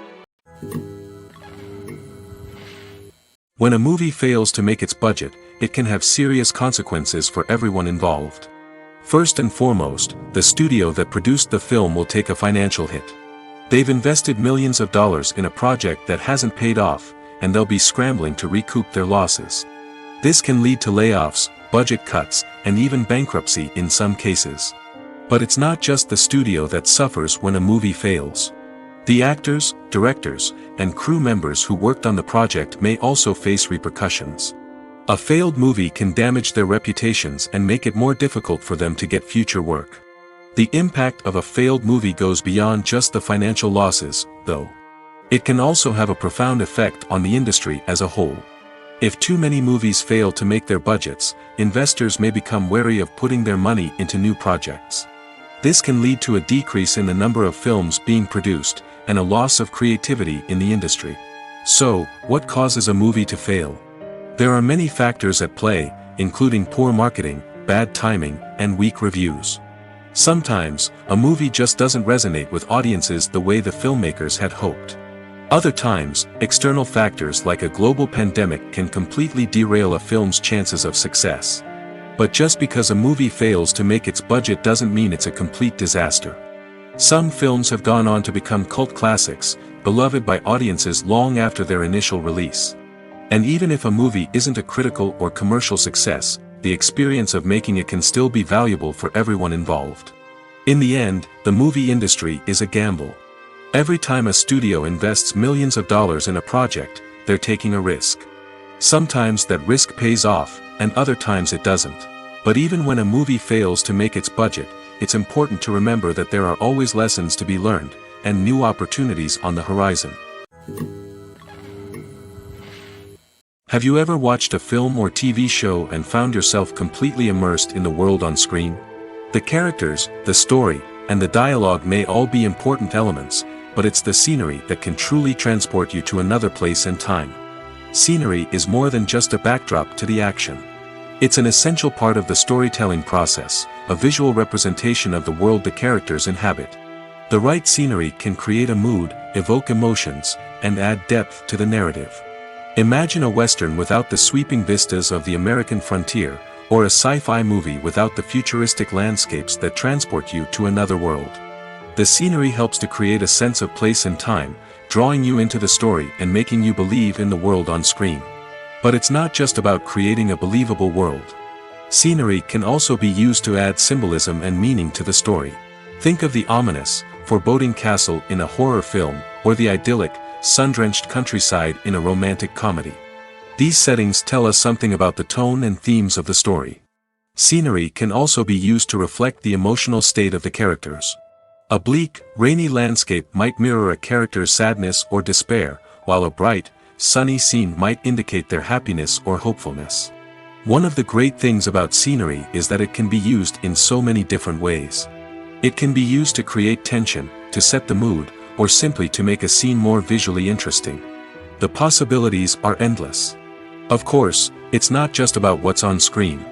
When a movie fails to make its budget, it can have serious consequences for everyone involved. First and foremost, the studio that produced the film will take a financial hit. They've invested millions of dollars in a project that hasn't paid off, and they'll be scrambling to recoup their losses. This can lead to layoffs, budget cuts, and even bankruptcy in some cases. But it's not just the studio that suffers when a movie fails. The actors, directors, and crew members who worked on the project may also face repercussions. A failed movie can damage their reputations and make it more difficult for them to get future work. The impact of a failed movie goes beyond just the financial losses, though. It can also have a profound effect on the industry as a whole. If too many movies fail to make their budgets, investors may become wary of putting their money into new projects. This can lead to a decrease in the number of films being produced, and a loss of creativity in the industry. So, what causes a movie to fail? There are many factors at play, including poor marketing, bad timing, and weak reviews. Sometimes, a movie just doesn't resonate with audiences the way the filmmakers had hoped. Other times, external factors like a global pandemic can completely derail a film's chances of success. But just because a movie fails to make its budget doesn't mean it's a complete disaster. Some films have gone on to become cult classics, beloved by audiences long after their initial release. And even if a movie isn't a critical or commercial success, the experience of making it can still be valuable for everyone involved. In the end, the movie industry is a gamble. Every time a studio invests millions of dollars in a project, they're taking a risk. Sometimes that risk pays off, and other times it doesn't. But even when a movie fails to make its budget, it's important to remember that there are always lessons to be learned, and new opportunities on the horizon. Have you ever watched a film or TV show and found yourself completely immersed in the world on screen? The characters, the story, and the dialogue may all be important elements, but it's the scenery that can truly transport you to another place and time. Scenery is more than just a backdrop to the action. It's an essential part of the storytelling process, a visual representation of the world the characters inhabit. The right scenery can create a mood, evoke emotions, and add depth to the narrative. Imagine a Western without the sweeping vistas of the American frontier, or a sci-fi movie without the futuristic landscapes that transport you to another world. The scenery helps to create a sense of place and time, drawing you into the story and making you believe in the world on screen. But it's not just about creating a believable world. Scenery can also be used to add symbolism and meaning to the story. Think of the ominous, foreboding castle in a horror film, or the idyllic, sun-drenched countryside in a romantic comedy. These settings tell us something about the tone and themes of the story. Scenery can also be used to reflect the emotional state of the characters. A bleak, rainy landscape might mirror a character's sadness or despair, while a bright, sunny scene might indicate their happiness or hopefulness. One of the great things about scenery is that it can be used in so many different ways. It can be used to create tension, to set the mood, or simply to make a scene more visually interesting. The possibilities are endless. Of course, it's not just about what's on screen.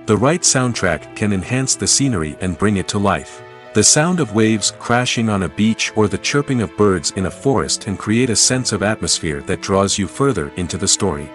The right soundtrack can enhance the scenery and bring it to life. The sound of waves crashing on a beach or the chirping of birds in a forest can create a sense of atmosphere that draws you further into the story.